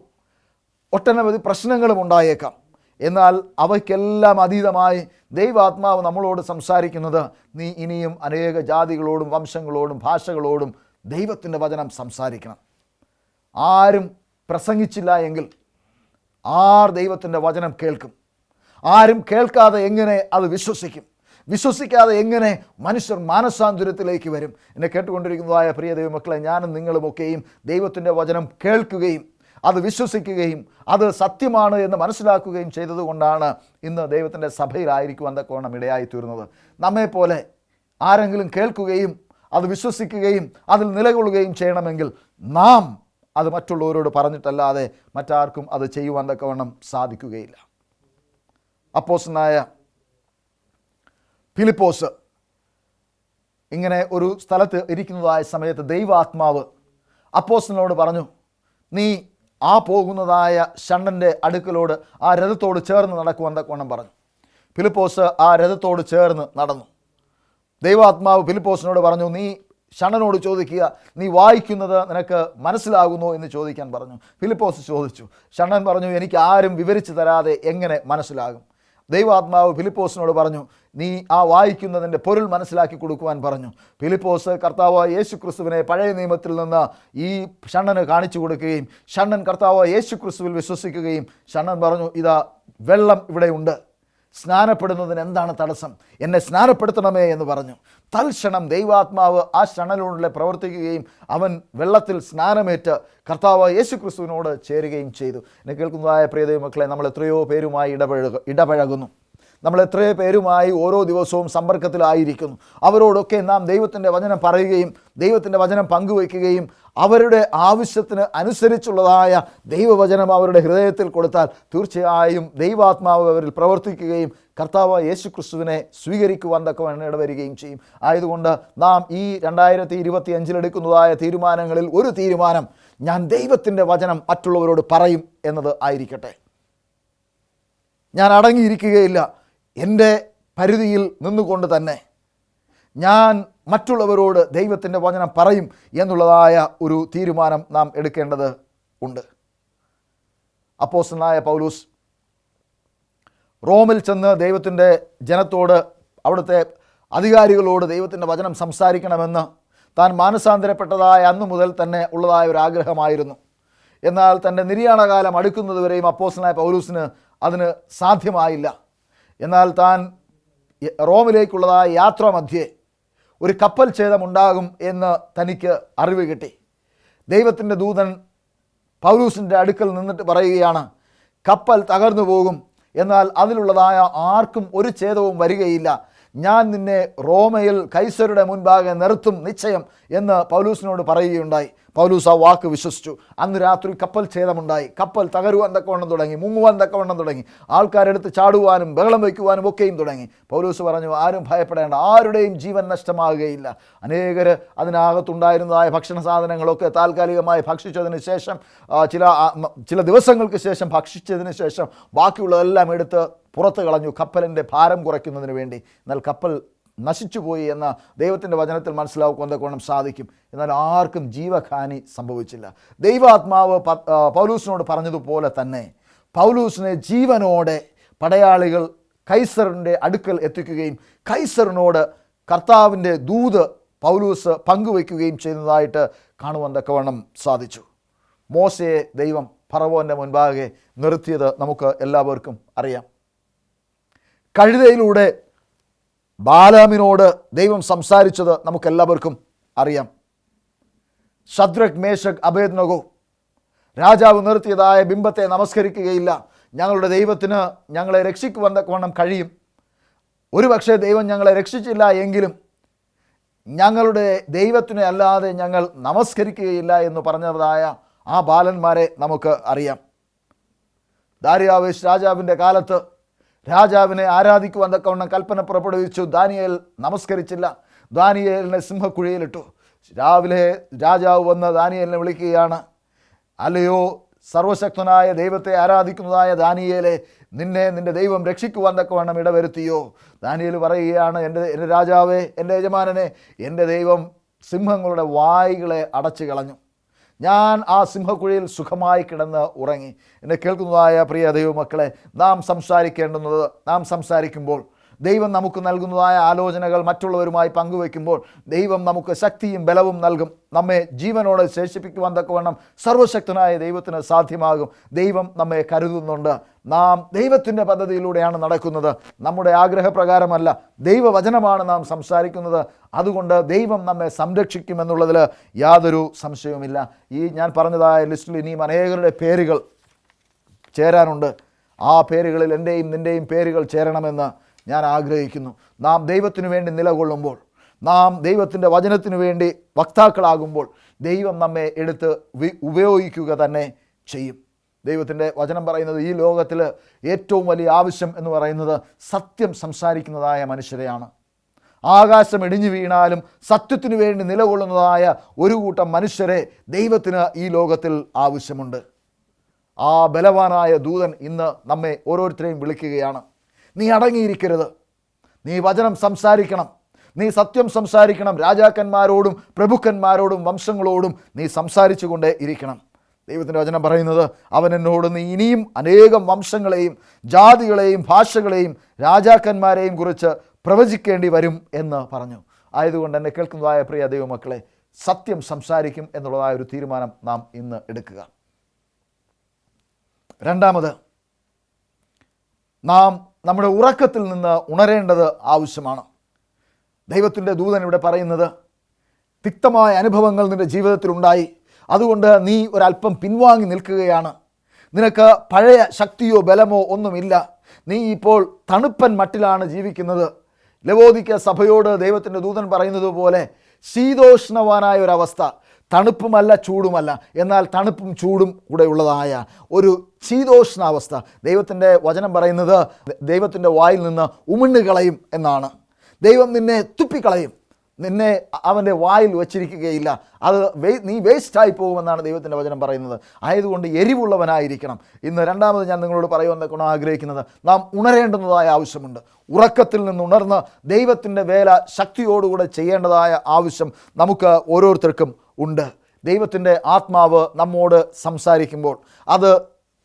ഒട്ടനവധി പ്രശ്നങ്ങളും ഉണ്ടായേക്കാം. എന്നാൽ അവയ്ക്കെല്ലാം അതീതമായി ദൈവാത്മാവ് നമ്മളോട് സംസാരിക്കുന്നത്, നീ ഇനിയും അനേക ജാതികളോടും വംശങ്ങളോടും ഭാഷകളോടും ദൈവത്തിൻ്റെ വചനം സംസാരിക്കണം. ആരും പ്രസംഗിച്ചില്ല എങ്കിൽ ദൈവത്തിൻ്റെ വചനം കേൾക്കും? ആരും കേൾക്കാതെ എങ്ങനെ അത് വിശ്വസിക്കും? വിശ്വസിക്കാതെ എങ്ങനെ മനുഷ്യർ മാനസാന്തരത്തിലേക്ക് വരും? എന്നെ കേട്ടുകൊണ്ടിരിക്കുന്നതായ പ്രിയ ദൈവമക്കളെ, ഞാനും നിങ്ങളുമൊക്കെയും ദൈവത്തിൻ്റെ വചനം കേൾക്കുകയും അത് വിശ്വസിക്കുകയും അത് സത്യമാണ് എന്ന് മനസ്സിലാക്കുകയും ചെയ്തതുകൊണ്ടാണ് ഇന്ന് ദൈവത്തിൻ്റെ സഭയിലായിരിക്കുവാൻ തക്കവണ്ണം ഇടയായി തീർന്നത്. നമ്മെപ്പോലെ ആരെങ്കിലും കേൾക്കുകയും അത് വിശ്വസിക്കുകയും അതിൽ നിലകൊള്ളുകയും ചെയ്യണമെങ്കിൽ നാം അത് മറ്റുള്ളവരോട് പറഞ്ഞിട്ടല്ലാതെ മറ്റാർക്കും അത് ചെയ്യുവാൻ തക്കവണ്ണം സാധിക്കുകയില്ല. അപ്പോസ്തലനായ ഫിലിപ്പോസ് ഇങ്ങനെ ഒരു സ്ഥലത്ത് ഇരിക്കുന്നതായ സമയത്ത് ദൈവാത്മാവ് അപ്പോസ്തലനോട് പറഞ്ഞു, നീ പോകുന്നതായ ഷണ്ഡൻ്റെ അടുക്കലോട് ആ രഥത്തോട് ചേർന്ന് നടക്കുവാൻ തക്കവണ്ണം പറഞ്ഞു. ഫിലിപ്പോസ് ആ രഥത്തോട് ചേർന്ന് നടന്നു. ദൈവാത്മാവ് ഫിലിപ്പോസിനോട് പറഞ്ഞു, നീ ഷണ്ഡനോട് ചോദിക്കുക, നീ വായിക്കുന്നത് നിനക്ക് മനസ്സിലാകുന്നോ എന്ന് ചോദിക്കാൻ പറഞ്ഞു. ഫിലിപ്പോസ് ചോദിച്ചു. ഷണ്ഡൻ പറഞ്ഞു, എനിക്ക് ആരും വിവരിച്ചു തരാതെ എങ്ങനെ മനസ്സിലാകും? ദൈവാത്മാവ് ഫിലിപ്പോസിനോട് പറഞ്ഞു, നീ വായിക്കുന്നതിൻ്റെ പൊരുൾ മനസ്സിലാക്കി കൊടുക്കുവാൻ പറഞ്ഞു. ഫിലിപ്പോസ് കർത്താവായ യേശു ക്രിസ്തുവിനെ പഴയ നിയമത്തിൽ നിന്ന് ഈ ഷണ്ഡന് കാണിച്ചു കൊടുക്കുകയും ഷണ്ഡൻ കർത്താവായ യേശു ക്രിസ്തുവിൽ വിശ്വസിക്കുകയും ഷണ്ഡൻ പറഞ്ഞു, ഇതാ വെള്ളം ഇവിടെയുണ്ട്, സ്നാനപ്പെടുന്നതിന് എന്താണ് തടസ്സം? എന്നെ സ്നാനപ്പെടുത്തണമേ എന്ന് പറഞ്ഞു. തൽക്ഷണം ദൈവാത്മാവ് ആ ഷണ്ഡനിലൂടെ പ്രവർത്തിക്കുകയും അവൻ വെള്ളത്തിൽ സ്നാനമേറ്റ് കർത്താവായ യേശു ക്രിസ്തുവിനോട് ചേരുകയും ചെയ്തു. എന്നെ കേൾക്കുന്നതായ പ്രിയ ദൈവമക്കളെ, നമ്മൾ എത്രയോ പേരുമായി ഇടപഴകുന്നു. നമ്മൾ എത്രയോ പേരുമായി ഓരോ ദിവസവും സമ്പർക്കത്തിലായിരിക്കുന്നു. അവരോടൊക്കെ നാം ദൈവത്തിൻ്റെ വചനം പറയുകയും ദൈവത്തിൻ്റെ വചനം പങ്കുവയ്ക്കുകയും അവരുടെ ആവശ്യത്തിന് അനുസരിച്ചുള്ളതായ ദൈവവചനം അവരുടെ ഹൃദയത്തിൽ കൊടുത്താൽ തീർച്ചയായും ദൈവാത്മാവ് അവരിൽ പ്രവർത്തിക്കുകയും കർത്താവായ യേശു ക്രിസ്തുവിനെ സ്വീകരിക്കുവാൻ തക്കവണ്ണം ഇടവരികയും ചെയ്യും. ആയതുകൊണ്ട് നാം ഈ 2025 എടുക്കുന്നതായ തീരുമാനങ്ങളിൽ ഒരു തീരുമാനം, ഞാൻ ദൈവത്തിൻ്റെ വചനം മറ്റുള്ളവരോട് പറയും എന്നത് ആയിരിക്കട്ടെ. ഞാൻ അടങ്ങിയിരിക്കുകയില്ല, എൻ്റെ പരിധിയിൽ നിന്നുകൊണ്ട് തന്നെ ഞാൻ മറ്റുള്ളവരോട് ദൈവത്തിൻ്റെ വചനം പറയും എന്നുള്ളതായ ഒരു തീരുമാനം നാം എടുക്കേണ്ടത് ഉണ്ട്. അപ്പോസ്തലനായ പൗലോസ് റോമിൽ ചെന്ന് ദൈവത്തിൻ്റെ ജനത്തോട്, അവിടുത്തെ അധികാരികളോട് ദൈവത്തിൻ്റെ വചനം സംസാരിക്കണമെന്ന് താൻ മാനസാന്തരപ്പെട്ടതായ അന്നു മുതൽ തന്നെ ഉള്ളതായ ഒരു ആഗ്രഹമായിരുന്നു. എന്നാൽ തൻ്റെ നിര്യാണകാലം അടുക്കുന്നതുവരെയും അപ്പോസ്തലനായ പൗലോസിന് അതിന് സാധ്യമായില്ല. എന്നാൽ താൻ റോമിലേക്കുള്ളതായ യാത്രാമധ്യേ ഒരു കപ്പൽ ഛേദമുണ്ടാകും എന്ന് തനിക്ക് അറിവ് കിട്ടി. ദൈവത്തിൻ്റെ ദൂതൻ പൗലൂസിൻ്റെ അടുക്കൽ നിന്നിട്ട് പറയുകയാണ്, കപ്പൽ തകർന്നു പോകും, എന്നാൽ അതിലുള്ളതായ ആർക്കും ഒരു ഛേദവും വരികയില്ല. ഞാൻ നിന്നെ റോമയിൽ കൈസരുടെ മുൻപാകെ നിർത്തും നിശ്ചയം എന്ന് പൗലൂസിനോട് പറയുകയുണ്ടായി. പൗലൂസ് ആ വാക്ക് വിശ്വസിച്ചു. അന്ന് രാത്രി കപ്പൽ ഛേദമുണ്ടായി. കപ്പൽ തകരുവാൻ തക്കവണ്ണം തുടങ്ങി, മുങ്ങുവാൻ തക്കവണ്ണം തുടങ്ങി. ആൾക്കാരെടുത്ത് ചാടുവാനും ബഹളം വയ്ക്കുവാനും ഒക്കെയും തുടങ്ങി. പൗലൂസ് പറഞ്ഞു, ആരും ഭയപ്പെടേണ്ട, ആരുടെയും ജീവൻ നഷ്ടമാകുകയില്ല. അനേകർ അതിനകത്തുണ്ടായിരുന്നതായ ഭക്ഷണ സാധനങ്ങളൊക്കെ താൽക്കാലികമായി ഭക്ഷിച്ചതിന് ശേഷം, ചില ദിവസങ്ങൾക്ക് ശേഷം ഭക്ഷിച്ചതിന് ശേഷം ബാക്കിയുള്ളതെല്ലാം എടുത്ത് പുറത്ത് കളഞ്ഞു, കപ്പലിൻ്റെ ഭാരം കുറയ്ക്കുന്നതിന് വേണ്ടി. എന്നാൽ കപ്പൽ നശിച്ചുപോയി എന്ന ദൈവത്തിൻ്റെ വചനത്തിൽ മനസ്സിലാക്കുവാൻ സാധിക്കും. എന്നാൽ ആർക്കും ജീവഹാനി സംഭവിച്ചില്ല. ദൈവാത്മാവ് പൗലൂസിനോട് പറഞ്ഞതുപോലെ തന്നെ പൗലൂസിനെ ജീവനോടെ പടയാളികൾ കൈസറിൻ്റെ അടുക്കൽ എത്തിക്കുകയും കൈസറിനോട് കർത്താവിൻ്റെ ദൂത് പൗലൂസ് പങ്കുവയ്ക്കുകയും ചെയ്യുന്നതായിട്ട് കാണുവാൻ തക്കവണ്ണം സാധിച്ചു. മോശയെ ദൈവം ഫറവോൻ്റെ മുൻപാകെ നിർത്തിയത് നമുക്ക് എല്ലാവർക്കും അറിയാം. കഴുതയിലൂടെ ബാലാമിനോട് ദൈവം സംസാരിച്ചത് നമുക്കെല്ലാവർക്കും അറിയാം. ശദ്രക്, മേശക്, അബേദ്നഗോ രാജാവ് നിർത്തിയതായ ബിംബത്തെ നമസ്കരിക്കുകയില്ല. ഞങ്ങളുടെ ദൈവത്തിന് ഞങ്ങളെ രക്ഷിക്കുവാൻ തക്കവണ്ണം കഴിയും. ഒരുപക്ഷെ ദൈവം ഞങ്ങളെ രക്ഷിച്ചില്ല എങ്കിലും ഞങ്ങളുടെ ദൈവത്തിനെ അല്ലാതെ ഞങ്ങൾ നമസ്കരിക്കുകയില്ല എന്ന് പറഞ്ഞതായ ആ ബാലന്മാരെ നമുക്ക് അറിയാം. ദാര്യാവേശ് രാജാവിൻ്റെ കാലത്ത് രാജാവിനെ ആരാധിക്കുവാൻ തക്കവണ്ണം കൽപ്പന പുറപ്പെടുവിച്ചു. ദാനിയേൽ നമസ്കരിച്ചില്ല. ദാനിയേലിനെ സിംഹക്കുഴിയിലിട്ടു. രാവിലെ രാജാവ് വന്ന് ദാനിയേലിനെ വിളിക്കുകയാണ്, അല്ലയോ സർവശക്തനായ ദൈവത്തെ ആരാധിക്കുന്നതായ ദാനിയേലെ, നിന്റെ ദൈവം രക്ഷിക്കുവാൻ തക്കവണ്ണം ഇടവരുത്തിയോ? ദാനിയേൽ പറയുകയാണ്, എൻ്റെ രാജാവേ, എൻ്റെ യജമാനനെ, എൻ്റെ ദൈവം സിംഹങ്ങളുടെ വായ്കളെ അടച്ചു കളഞ്ഞു. ഞാൻ ആ സിംഹക്കുഴിയിൽ സുഖമായി കിടന്ന് ഉറങ്ങി. എന്നെ കേൾക്കുന്നതായ പ്രിയ ദൈവമക്കളെ, നാം സംസാരിക്കുമ്പോൾ ദൈവം നമുക്ക് നൽകുന്നതായ ആലോചനകൾ മറ്റുള്ളവരുമായി പങ്കുവയ്ക്കുമ്പോൾ ദൈവം നമുക്ക് ശക്തിയും ബലവും നൽകും. നമ്മെ ജീവനോടെ ശേഷിപ്പിക്കുവാൻ തക്കവണ്ണം സർവശക്തനായ ദൈവത്തിന് സാധ്യമാകും. ദൈവം നമ്മെ കരുതുന്നുണ്ട്. നാം ദൈവത്തിൻ്റെ പദ്ധതിയിലൂടെയാണ് നടക്കുന്നത്. നമ്മുടെ ആഗ്രഹപ്രകാരമല്ല, ദൈവവചനമാണ് നാം സംസാരിക്കുന്നത്. അതുകൊണ്ട് ദൈവം നമ്മെ സംരക്ഷിക്കുമെന്നുള്ളതിൽ യാതൊരു സംശയവുമില്ല. ഈ ഞാൻ പറഞ്ഞതായ ലിസ്റ്റിൽ ഇനിയും അനേകരുടെ പേരുകൾ ചേരാനുണ്ട്. ആ പേരുകളിൽ എൻ്റെയും നിൻ്റെയും പേരുകൾ ചേരണമെന്ന് ഞാൻ ആഗ്രഹിക്കുന്നു. നാം ദൈവത്തിനു വേണ്ടി നിലകൊള്ളുമ്പോൾ, നാം ദൈവത്തിൻ്റെ വചനത്തിനു വേണ്ടി വക്താക്കളാകുമ്പോൾ ദൈവം നമ്മെ എടുത്ത് ഉപയോഗിക്കുക തന്നെ ചെയ്യും. ദൈവത്തിൻ്റെ വചനം പറയുന്നത് ഈ ലോകത്തിൽ ഏറ്റവും വലിയ ആവശ്യം എന്ന് പറയുന്നത് സത്യം സംസാരിക്കുന്നതായ മനുഷ്യരെയാണ്. ആകാശം ഇടിഞ്ഞു വീണാലും സത്യത്തിനു വേണ്ടി നിലകൊള്ളുന്നതായ ഒരു കൂട്ടം മനുഷ്യരെ ദൈവത്തിന് ഈ ലോകത്തിൽ ആവശ്യമുണ്ട്. ആ ബലവാനായ ദൂതൻ ഇന്ന് നമ്മെ ഓരോരുത്തരെയും വിളിക്കുകയാണ്. നീ അടങ്ങിയിരിക്കരുത്, നീ വചനം സംസാരിക്കണം, നീ സത്യം സംസാരിക്കണം. രാജാക്കന്മാരോടും പ്രഭുക്കന്മാരോടും വംശങ്ങളോടും നീ സംസാരിച്ചു കൊണ്ടേ ഇരിക്കണം. ദൈവത്തിൻ്റെ വചനം പറയുന്നത്, അവൻ എന്നോട് നീ ഇനിയും അനേകം വംശങ്ങളെയും ജാതികളെയും ഭാഷകളെയും രാജാക്കന്മാരെയും കുറിച്ച് പ്രവചിക്കേണ്ടി വരും എന്ന് പറഞ്ഞു. ആയതുകൊണ്ട് എന്നെ കേൾക്കുന്നതായ പ്രിയ ദൈവമക്കളെ, സത്യം സംസാരിക്കും എന്നുള്ളതായ ഒരു തീരുമാനം നാം ഇന്ന് എടുക്കുക. രണ്ടാമത്, നാം നമ്മുടെ ഉറക്കത്തിൽ നിന്ന് ഉണരേണ്ടത് ആവശ്യമാണ്. ദൈവത്തിൻ്റെ ദൂതൻ ഇവിടെ പറയുന്നത്, തിക്തമായ അനുഭവങ്ങൾ നിൻ്റെ ജീവിതത്തിലുണ്ടായി, അതുകൊണ്ട് നീ ഒരല്പം പിൻവാങ്ങി നിൽക്കുകയാണ്. നിനക്ക് പഴയ ശക്തിയോ ബലമോ ഒന്നുമില്ല. നീ ഇപ്പോൾ തണുപ്പൻ മട്ടിലാണ് ജീവിക്കുന്നത്. ലവോദിക്ക സഭയോട് ദൈവത്തിൻ്റെ ദൂതൻ പറയുന്നത് പോലെ ശീതോഷ്ണവാനായ ഒരവസ്ഥ, തണുപ്പുമല്ല ചൂടുമല്ല, എന്നാൽ തണുപ്പും ചൂടും കൂടെ ഉള്ളതായ ഒരു ശീതോഷ്ണാവസ്ഥ. ദൈവത്തിൻ്റെ വചനം പറയുന്നത് ദൈവത്തിൻ്റെ വായിൽ നിന്ന് ഉമിണ്ണുകളയും എന്നാണ്. ദൈവം നിന്നെ തുപ്പിക്കളയും, നിന്നെ അവൻ്റെ വായിൽ വച്ചിരിക്കുകയില്ല. അത് നീ വേസ്റ്റായി പോകുമെന്നാണ് ദൈവത്തിൻ്റെ വചനം പറയുന്നത്. ആയതുകൊണ്ട് എരിവുള്ളവനായിരിക്കണം. ഇന്ന് രണ്ടാമത് ഞാൻ നിങ്ങളോട് പറയുവാൻ ആഗ്രഹിക്കുന്നത്, നാം ഉണരേണ്ടുന്നതായ ആവശ്യമുണ്ട്. ഉറക്കത്തിൽ നിന്ന് ഉണർന്ന് ദൈവത്തിൻ്റെ വേല ശക്തിയോടുകൂടെ ചെയ്യേണ്ടതായ ആവശ്യം നമുക്ക് ഓരോരുത്തർക്കും ഉണ്ട്. ദൈവത്തിൻ്റെ ആത്മാവ് നമ്മോട് സംസാരിക്കുമ്പോൾ അത്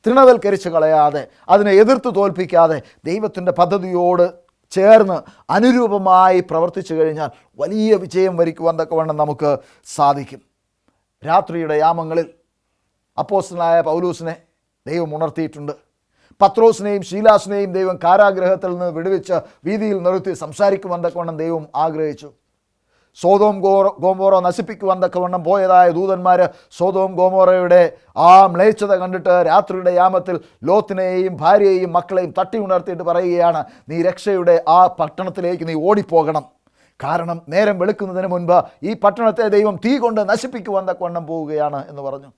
തൃണവൽക്കരിച്ച് കളയാതെ, അതിനെ എതിർത്ത് തോൽപ്പിക്കാതെ ദൈവത്തിൻ്റെ പദ്ധതിയോട് ചേർന്ന് അനുരൂപമായി പ്രവർത്തിച്ചു കഴിഞ്ഞാൽ വലിയ വിജയം വരിക്കുവാൻ തക്കവണ്ണം നമുക്ക് സാധിക്കും. രാത്രിയുടെ യാമങ്ങളിൽ അപ്പോസ്തലനായ പൗലോസിനെ ദൈവം ഉണർത്തിയിട്ടുണ്ട്. പത്രോസിനെയും ശീലാസിനെയും ദൈവം കാരാഗ്രഹത്തിൽ നിന്ന് വിടുവിച്ച് വീതിയിൽ നിർത്തി സംസാരിക്കുവാൻ തക്കവണ്ണം ദൈവം ആഗ്രഹിച്ചു. സോദോം ഗോമോറ നശിപ്പിക്കുവാൻ തക്കവണ്ണം പോയതായ ദൂതന്മാർ സോദോം ഗോമോറയുടെ ആ മ്ലേച്ഛത കണ്ടിട്ട് രാത്രിയുടെ യാമത്തിൽ ലോത്തിനെയും ഭാര്യയെയും മക്കളെയും തട്ടി ഉണർത്തിയിട്ട് പറയുകയാണ്, നീ രക്ഷയുടെ ആ പട്ടണത്തിലേക്ക് നീ ഓടിപ്പോകണം. കാരണം നേരം വെളുക്കുന്നതിന് മുൻപ് ഈ പട്ടണത്തെ ദൈവം തീ കൊണ്ട് നശിപ്പിക്കുവാൻ തക്കവണ്ണം പോവുകയാണ് എന്ന് പറഞ്ഞു.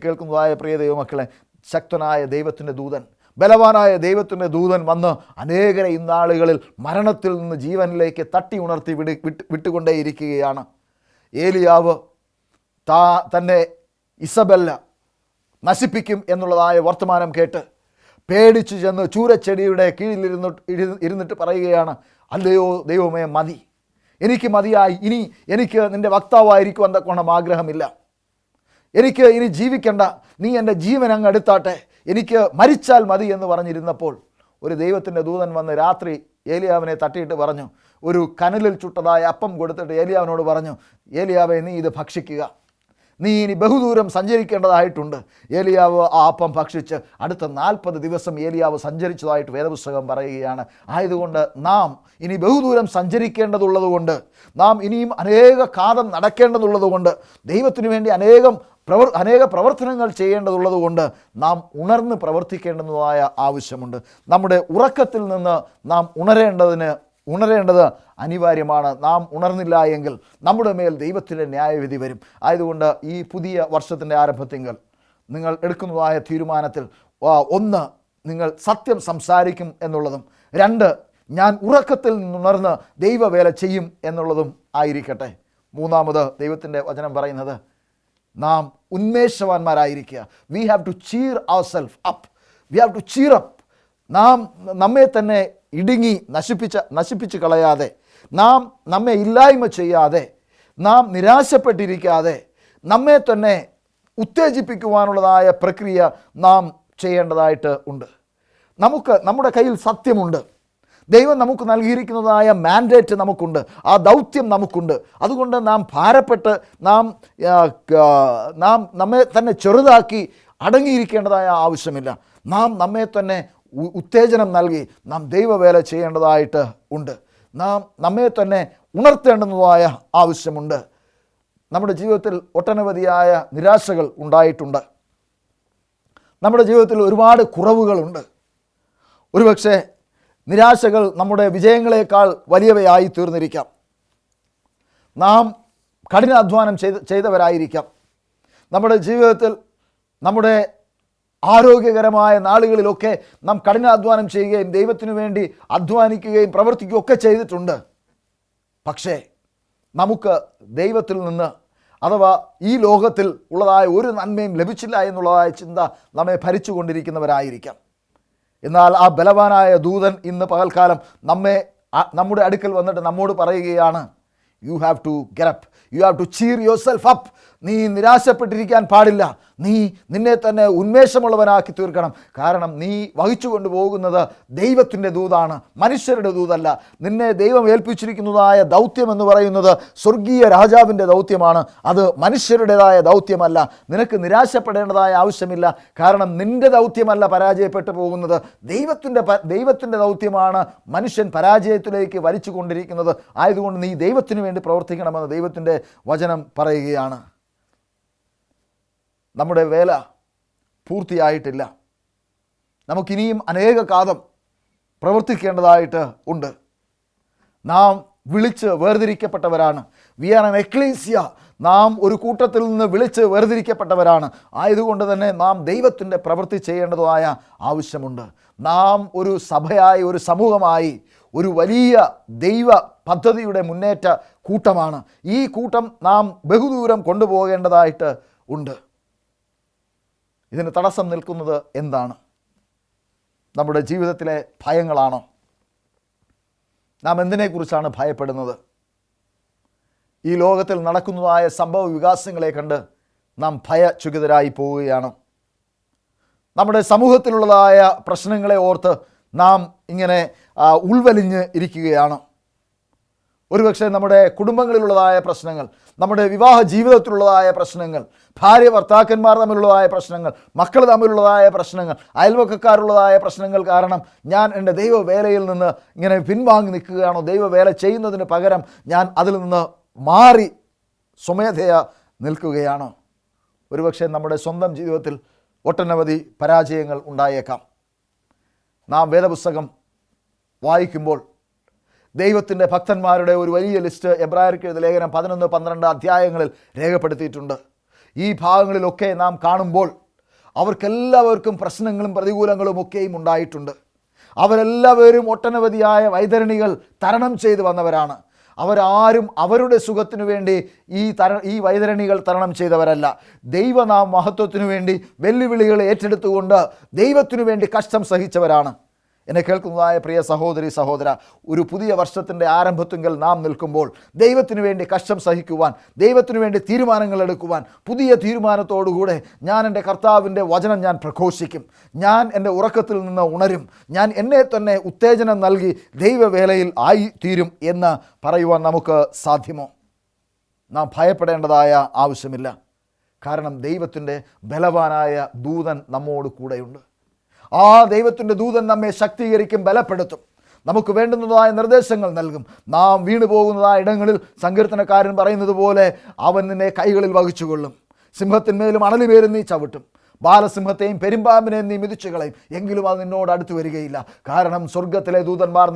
കേൾക്കുന്നതായ പ്രിയ ദൈവമക്കളെ, ശക്തനായ ദൈവത്തിൻ്റെ ദൂതൻ, ബലവാനായ ദൈവത്തിൻ്റെ ദൂതൻ വന്ന് അനേകരെ ഇന്നാളുകളിൽ മരണത്തിൽ നിന്ന് ജീവനിലേക്ക് തട്ടി ഉണർത്തി വിട്ടുകൊണ്ടേയിരിക്കുകയാണ്. ഏലിയാവ് തന്നെ ഇസബെല്ല നശിപ്പിക്കും എന്നുള്ളതായ വർത്തമാനം കേട്ട് പേടിച്ചു ചെന്ന് ചൂരച്ചെടിയുടെ കീഴിൽ ഇരുന്നിട്ട് പറയുകയാണ്, അല്ലയോ ദൈവമേ, മതി, എനിക്ക് മതിയായി, ഇനി എനിക്ക് നിൻ്റെ വക്താവായിരിക്കുവാൻ തക്കവണ്ണം ആഗ്രഹമില്ല, എനിക്ക് ഇനി ജീവിക്കണ്ട, നീ എൻ്റെ ജീവൻ അങ്ങ് എടുത്താട്ടെ, എനിക്ക് മരിച്ചാൽ മതി എന്ന് പറഞ്ഞിരുന്നപ്പോൾ ഒരു ദൈവത്തിൻ്റെ ദൂതൻ വന്ന് രാത്രി ഏലിയാവിനെ തട്ടിയിട്ട് പറഞ്ഞു, ഒരു കനലിൽ ചുട്ടതായ അപ്പം കൊടുത്തിട്ട് ഏലിയാവിനോട് പറഞ്ഞു, ഏലിയാവെ, നീ ഇത് ഭക്ഷിക്കുക, നീ ഇനി ബഹുദൂരം സഞ്ചരിക്കേണ്ടതായിട്ടുണ്ട്. ഏലിയാവ് ആ അപ്പം ഭക്ഷിച്ച് അടുത്ത 40 ദിവസം ഏലിയാവ് സഞ്ചരിച്ചതായിട്ട് വേദപുസ്തകം പറയുകയാണ്. ആയതുകൊണ്ട് നാം ഇനി ബഹുദൂരം സഞ്ചരിക്കേണ്ടതുള്ളതുകൊണ്ട്, നാം ഇനിയും അനേക കാലം നടക്കേണ്ടതുള്ളതുകൊണ്ട്, ദൈവത്തിനു വേണ്ടി അനേകം അനേക പ്രവർത്തനങ്ങൾ ചെയ്യേണ്ടതുള്ളത് കൊണ്ട് നാം ഉണർന്ന് പ്രവർത്തിക്കേണ്ടതായ ആവശ്യമുണ്ട്. നമ്മുടെ ഉറക്കത്തിൽ നിന്ന് നാം ഉണരേണ്ടത് അനിവാര്യമാണ്. നാം ഉണർന്നില്ല എങ്കിൽ നമ്മുടെ മേൽ ദൈവത്തിൻ്റെ ന്യായവിധി വരും. ആയതുകൊണ്ട് ഈ പുതിയ വർഷത്തിൻ്റെ ആരംഭത്തിങ്കൽ നിങ്ങൾ എടുക്കുന്നതായ തീരുമാനത്തിൽ 1, നിങ്ങൾ സത്യം സംസാരിക്കും എന്നുള്ളതും 2, ഞാൻ ഉറക്കത്തിൽ നിന്നുണർന്ന് ദൈവവേല ചെയ്യും എന്നുള്ളതും ആയിരിക്കട്ടെ. 3, ദൈവത്തിൻ്റെ വചനം പറയുന്നത് നാം ഉന്മേഷവാന്മാരായിരിക്കുക. We have to cheer our self up. We have to cheer up. നാം നമ്മെ തന്നെ ഇടുങ്ങി നശിപ്പിച്ച് കളയാതെ, നാം നമ്മെ ഇല്ലായ്മ ചെയ്യാതെ, നാം നിരാശപ്പെട്ടിരിക്കാതെ നമ്മെ തന്നെ ഉത്തേജിപ്പിക്കുവാനുള്ളതായ പ്രക്രിയ നാം ചെയ്യേണ്ടതായിട്ട് ഉണ്ട്. നമ്മുടെ കയ്യിൽ സത്യമുണ്ട്. ദൈവം നമുക്ക് നൽകിയിരിക്കുന്നതായ മാൻഡേറ്റ് നമുക്കുണ്ട്. ആ ദൗത്യം നമുക്കുണ്ട്. അതുകൊണ്ട് നാം ഭാരപ്പെട്ട് നാം നമ്മെ തന്നെ ചെറുതാക്കി അടങ്ങിയിരിക്കേണ്ടതായ ആവശ്യമില്ല. നാം നമ്മെ തന്നെ ഉത്തേജനം നൽകി നാം ദൈവവേല ചെയ്യേണ്ടതായിട്ട് ഉണ്ട്. നാം നമ്മെ തന്നെ ഉണർത്തേണ്ടുന്നതായ ആവശ്യമുണ്ട്. നമ്മുടെ ജീവിതത്തിൽ ഒട്ടനവധിയായ നിരാശകൾ ഉണ്ടായിട്ടുണ്ട്. നമ്മുടെ ജീവിതത്തിൽ ഒരുപാട് കുറവുകളുണ്ട്. ഒരുപക്ഷെ നിരാശകൾ നമ്മുടെ വിജയങ്ങളെക്കാൾ വലിയവയായി തീർന്നിരിക്കാം. നാം കഠിനാധ്വാനം ചെയ്തവരായിരിക്കാം. നമ്മുടെ ജീവിതത്തിൽ നമ്മുടെ ആരോഗ്യകരമായ നാളുകളിലൊക്കെ നാം കഠിനാധ്വാനം ചെയ്യുകയും ദൈവത്തിനു വേണ്ടി അധ്വാനിക്കുകയും പ്രവർത്തിക്കുകയും ഒക്കെ ചെയ്തിട്ടുണ്ട്. പക്ഷേ നമുക്ക് ദൈവത്തിൽ നിന്ന് അഥവാ ഈ ലോകത്തിൽ ഉള്ളതായ ഒരു നന്മയും ലഭിച്ചില്ല എന്നുള്ളതായ ചിന്ത നമ്മെ ഭരിച്ചുകൊണ്ടിരിക്കുന്നവരായിരിക്കാം. എന്നാൽ ആ ബലവാനായ ദൂതൻ ഇന്ന് പകൽക്കാലം നമ്മുടെ അടുക്കൽ വന്നിട്ട് നമ്മോട് പറയുകയാണ്, you have to get up, you have to cheer yourself up. നീ നിരാശപ്പെട്ടിരിക്കാൻ പാടില്ല. നീ നിന്നെ തന്നെ ഉന്മേഷമുള്ളവനാക്കി തീർക്കണം. കാരണം നീ വഹിച്ചു കൊണ്ടുപോകുന്നത് ദൈവത്തിൻ്റെ ദൂതാണ്, മനുഷ്യരുടെ ദൂതല്ല. നിന്നെ ദൈവം ഏൽപ്പിച്ചിരിക്കുന്നതായ ദൗത്യം എന്ന് പറയുന്നത് സ്വർഗീയ രാജാവിൻ്റെ ദൗത്യമാണ്. അത് മനുഷ്യരുടേതായ ദൗത്യമല്ല. നിനക്ക് നിരാശപ്പെടേണ്ടതായ ആവശ്യമില്ല. കാരണം നിൻ്റെ ദൗത്യമല്ല പരാജയപ്പെട്ടു പോകുന്നത്, ദൈവത്തിൻ്റെ ദൗത്യമാണ് മനുഷ്യൻ പരാജയത്തിലേക്ക് വലിച്ചു കൊണ്ടിരിക്കുന്നത്. ആയതുകൊണ്ട് നീ ദൈവത്തിന് വേണ്ടി പ്രവർത്തിക്കണമെന്ന് ദൈവത്തിൻ്റെ വചനം പറയുകയാണ്. നമ്മുടെ വേല പൂർത്തിയായിട്ടില്ല. നമുക്കിനിയും അനേക കാലം പ്രവർത്തിക്കേണ്ടതായിട്ട് ഉണ്ട്. നാം വിളിച്ച് വേർതിരിക്കപ്പെട്ടവരാണ്. We are an ecclesia. നാം ഒരു കൂട്ടത്തിൽ നിന്ന് വിളിച്ച് വേർതിരിക്കപ്പെട്ടവരാണ്. ആയതുകൊണ്ട് തന്നെ നാം ദൈവത്തിൻ്റെ പ്രവൃത്തി ചെയ്യേണ്ടതായ ആവശ്യമുണ്ട്. നാം ഒരു സഭയായി, ഒരു സമൂഹമായി, ഒരു വലിയ ദൈവ പദ്ധതിയുടെ മുന്നേറ്റ കൂട്ടമാണ്. ഈ കൂട്ടം നാം ബഹുദൂരം കൊണ്ടുപോകേണ്ടതായിട്ട് ഉണ്ട്. ഇതിന് തടസ്സം നിൽക്കുന്നത് എന്താണ്? നമ്മുടെ ജീവിതത്തിലെ ഭയങ്ങളാണോ? നാം എന്തിനെക്കുറിച്ചാണ് ഭയപ്പെടുന്നത്? ഈ ലോകത്തിൽ നടക്കുന്നതായ സംഭവ വികാസങ്ങളെ കണ്ട് നാം ഭയചുകിതരായി പോവുകയാണ്. നമ്മുടെ സമൂഹത്തിലുള്ളതായ പ്രശ്നങ്ങളെ ഓർത്ത് നാം ഇങ്ങനെ ഉൾവലിഞ്ഞ് ഇരിക്കുകയാണ്. ഒരുപക്ഷെ നമ്മുടെ കുടുംബങ്ങളിലുള്ളതായ പ്രശ്നങ്ങൾ, നമ്മുടെ വിവാഹ ജീവിതത്തിലുള്ളതായ പ്രശ്നങ്ങൾ, ഭാര്യ ഭർത്താക്കന്മാർ തമ്മിലുള്ളതായ പ്രശ്നങ്ങൾ, മക്കൾ തമ്മിലുള്ളതായ പ്രശ്നങ്ങൾ, അയൽവക്കക്കാരുള്ളതായ പ്രശ്നങ്ങൾ കാരണം ഞാൻ എൻ്റെ ദൈവവേലയിൽ നിന്ന് ഇങ്ങനെ പിൻവാങ്ങി നിൽക്കുകയാണോ? ദൈവവേല ചെയ്യുന്നതിന് പകരം ഞാൻ അതിൽ നിന്ന് മാറി സ്വമേധയാ നിൽക്കുകയാണോ? ഒരുപക്ഷെ നമ്മുടെ സ്വന്തം ജീവിതത്തിൽ ഒട്ടനവധി പരാജയങ്ങൾ ഉണ്ടായേക്കാം. നാം വേദപുസ്തകം വായിക്കുമ്പോൾ ദൈവത്തിൻ്റെ ഭക്തന്മാരുടെ ഒരു വലിയ ലിസ്റ്റ് എബ്രായർക്ക് എഴുതിയ ലേഖനം 11-12 അധ്യായങ്ങളിൽ രേഖപ്പെടുത്തിയിട്ടുണ്ട്. ഈ ഭാഗങ്ങളിലൊക്കെ നാം കാണുമ്പോൾ അവർക്കെല്ലാവർക്കും പ്രശ്നങ്ങളും പ്രതികൂലങ്ങളും ഒക്കെയും ഉണ്ടായിട്ടുണ്ട്. അവരെല്ലാവരും ഒട്ടനവധിയായ വൈതരണികൾ തരണം ചെയ്തു വന്നവരാണ്. അവരാരും അവരുടെ സുഖത്തിനു വേണ്ടി ഈ വൈതരണികൾ തരണം ചെയ്തവരല്ല. ദൈവനാം മഹത്വത്തിനു വേണ്ടി വെല്ലുവിളികൾ ഏറ്റെടുത്തുകൊണ്ട് ദൈവത്തിനു വേണ്ടി കഷ്ടം സഹിച്ചവരാണ്. എന്നെ കേൾക്കുന്നതായ പ്രിയ സഹോദരി സഹോദര, ഒരു പുതിയ വർഷത്തിൻ്റെ ആരംഭത്തിങ്കൽ നാം നിൽക്കുമ്പോൾ ദൈവത്തിനു വേണ്ടി കഷ്ടം സഹിക്കുവാൻ, ദൈവത്തിനു വേണ്ടി തീരുമാനങ്ങൾ എടുക്കുവാൻ, പുതിയ തീരുമാനത്തോടുകൂടെ ഞാൻ എൻ്റെ കർത്താവിൻ്റെ വചനം ഞാൻ പ്രഘോഷിക്കും. ഞാൻ എൻ്റെ ഉറക്കത്തിൽ നിന്ന് ഉണരും. ഞാൻ എന്നെ തന്നെ ഉത്തേജനം നൽകി ദൈവവേലയിൽ ആയി തീരും എന്ന് പറയുവാൻ നമുക്ക് സാധ്യമോ? നാം ഭയപ്പെടേണ്ടതായ ആവശ്യമില്ല. കാരണം ദൈവത്തിൻ്റെ ബലവാനായ ദൂതൻ നമ്മോട് കൂടെയുണ്ട്. ആ ദൈവത്തിൻ്റെ ദൂതൻ നമ്മെ ശക്തീകരിക്കും, ബലപ്പെടുത്തും, നമുക്ക് വേണ്ടുന്നതായ നിർദ്ദേശങ്ങൾ നൽകും. നാം വീണു പോകുന്നതായ ഇടങ്ങളിൽ സങ്കീർത്തനക്കാരൻ പറയുന്നത് പോലെ അവൻ നിന്നെ കൈകളിൽ വഹിച്ചുകൊള്ളും. സിംഹത്തിന്മേലും അണലിമേലും നീ ചവിട്ടും, ബാലസിംഹത്തെയും പെരുമ്പാമ്പിനെയും നീ മിതിച്ചു കളയും, എങ്കിലും അത് നിന്നോട് അടുത്ത് വരികയില്ല. കാരണം സ്വർഗത്തിലെ ദൂതന്മാർ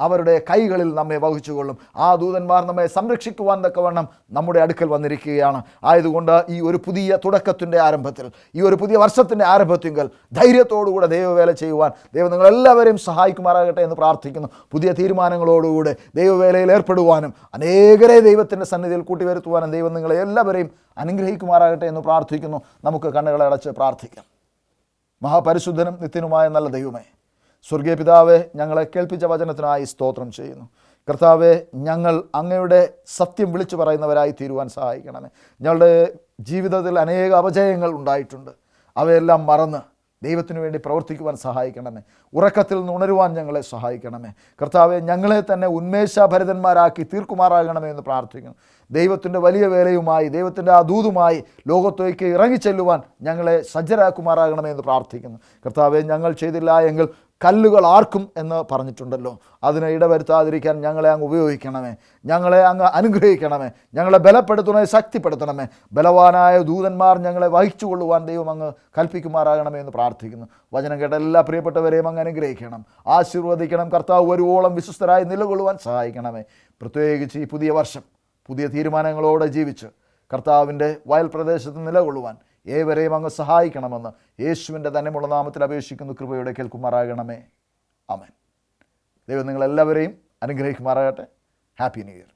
അവരുടെ കൈകളിൽ നമ്മെ വഹിച്ചുകൊള്ളും. ആ ദൂതന്മാർ നമ്മെ സംരക്ഷിക്കുവാൻ തക്കവണ്ണം നമ്മുടെ അടുക്കൽ വന്നിരിക്കുകയാണ്. ആയതുകൊണ്ട് ഈ ഒരു പുതിയ തുടക്കത്തിൻ്റെ ആരംഭത്തിൽ, ഈ ഒരു പുതിയ വർഷത്തിൻ്റെ ആരംഭത്തിങ്കൽ ധൈര്യത്തോടുകൂടെ ദൈവവേല ചെയ്യുവാൻ ദൈവം നിങ്ങളെല്ലാവരെയും സഹായിക്കുമാറാകട്ടെ എന്ന് പ്രാർത്ഥിക്കുന്നു. പുതിയ തീരുമാനങ്ങളോടുകൂടെ ദൈവവേലയിൽ ഏർപ്പെടുവാനും അനേകരെ ദൈവത്തിൻ്റെ സന്നിധിയിൽ കൂട്ടിവരുത്തുവാനും ദൈവം നിങ്ങളെ എല്ലാവരെയും അനുഗ്രഹിക്കുമാറാകട്ടെ എന്ന് പ്രാർത്ഥിക്കുന്നു. നമുക്ക് കണ്ണുകളെ അടച്ച് പ്രാർത്ഥിക്കാം. മഹാപരിശുദ്ധനും നിത്യനുമായ നല്ല ദൈവമേ, സ്വർഗീയ പിതാവേ, ഞങ്ങളെ കേൾപ്പിച്ച വചനത്തിനായി സ്തോത്രം ചെയ്യുന്നു. കർത്താവേ, ഞങ്ങൾ അങ്ങയുടെ സത്യം വിളിച്ചു പറയുന്നവരായി തീരുവാൻ സഹായിക്കണമേ. ഞങ്ങളുടെ ജീവിതത്തിൽ അനേക അപജയങ്ങൾ ഉണ്ടായിട്ടുണ്ട്. അവയെല്ലാം മറന്ന് ദൈവത്തിനു വേണ്ടി പ്രവർത്തിക്കുവാൻ സഹായിക്കണമേ. ഉറക്കത്തിൽ നിന്ന് ഉണരുവാൻ ഞങ്ങളെ സഹായിക്കണമേ. കർത്താവെ, ഞങ്ങളെ തന്നെ ഉന്മേഷഭരിതന്മാരാക്കി തീർക്കുമാറാകണമേ എന്ന് പ്രാർത്ഥിക്കുന്നു. ദൈവത്തിൻ്റെ വലിയ വേലയുമായി, ദൈവത്തിൻ്റെ ആ ദൂതുമായി ലോകത്തേക്ക് ഇറങ്ങിച്ചെല്ലുവാൻ ഞങ്ങളെ സജ്ജരാക്കുമാറാകണമേ എന്ന് പ്രാർത്ഥിക്കുന്നു. കർത്താവെ, ഞങ്ങൾ ചെയ്തില്ല എങ്കിൽ കല്ലുകൾ ആർക്കും എന്ന് പറഞ്ഞിട്ടുണ്ടല്ലോ. അതിനെ ഇടവരുത്താതിരിക്കാൻ ഞങ്ങളെ അങ്ങ് ഉപയോഗിക്കണമേ. ഞങ്ങളെ അങ്ങ് അനുഗ്രഹിക്കണമേ. ഞങ്ങളെ ബലപ്പെടുത്തണമേ, ശക്തിപ്പെടുത്തണമേ. ബലവാനായ ദൂതന്മാർ ഞങ്ങളെ വഹിച്ചുകൊള്ളുവാൻ ദൈവം അങ്ങ് കൽപ്പിക്കുമാറാകണമേ എന്ന് പ്രാർത്ഥിക്കുന്നു. വചനം കേട്ട എല്ലാ പ്രിയപ്പെട്ടവരെയും അങ്ങ് അനുഗ്രഹിക്കണം, ആശീർവദിക്കണം. കർത്താവ് വരുവോളം വിശ്വസ്തരായി നിലകൊള്ളുവാൻ സഹായിക്കണമേ. പ്രത്യേകിച്ച് ഈ പുതിയ വർഷം പുതിയ തീരുമാനങ്ങളോടെ ജീവിച്ച് കർത്താവിൻ്റെ വയൽ പ്രദേശത്ത് നിലകൊള്ളുവാൻ ഏവരെയും അങ്ങ് സഹായിക്കണമെന്ന് യേശുവിൻ്റെ ധന്യമുള്ള നാമത്തിൽ അപേക്ഷിക്കുന്നു. കൃപയോടെ കേൾക്കുമാറാകണമേ. ആമേൻ. ദൈവം നിങ്ങളെല്ലാവരെയും അനുഗ്രഹിക്കുമാറാകട്ടെ. Happy new year.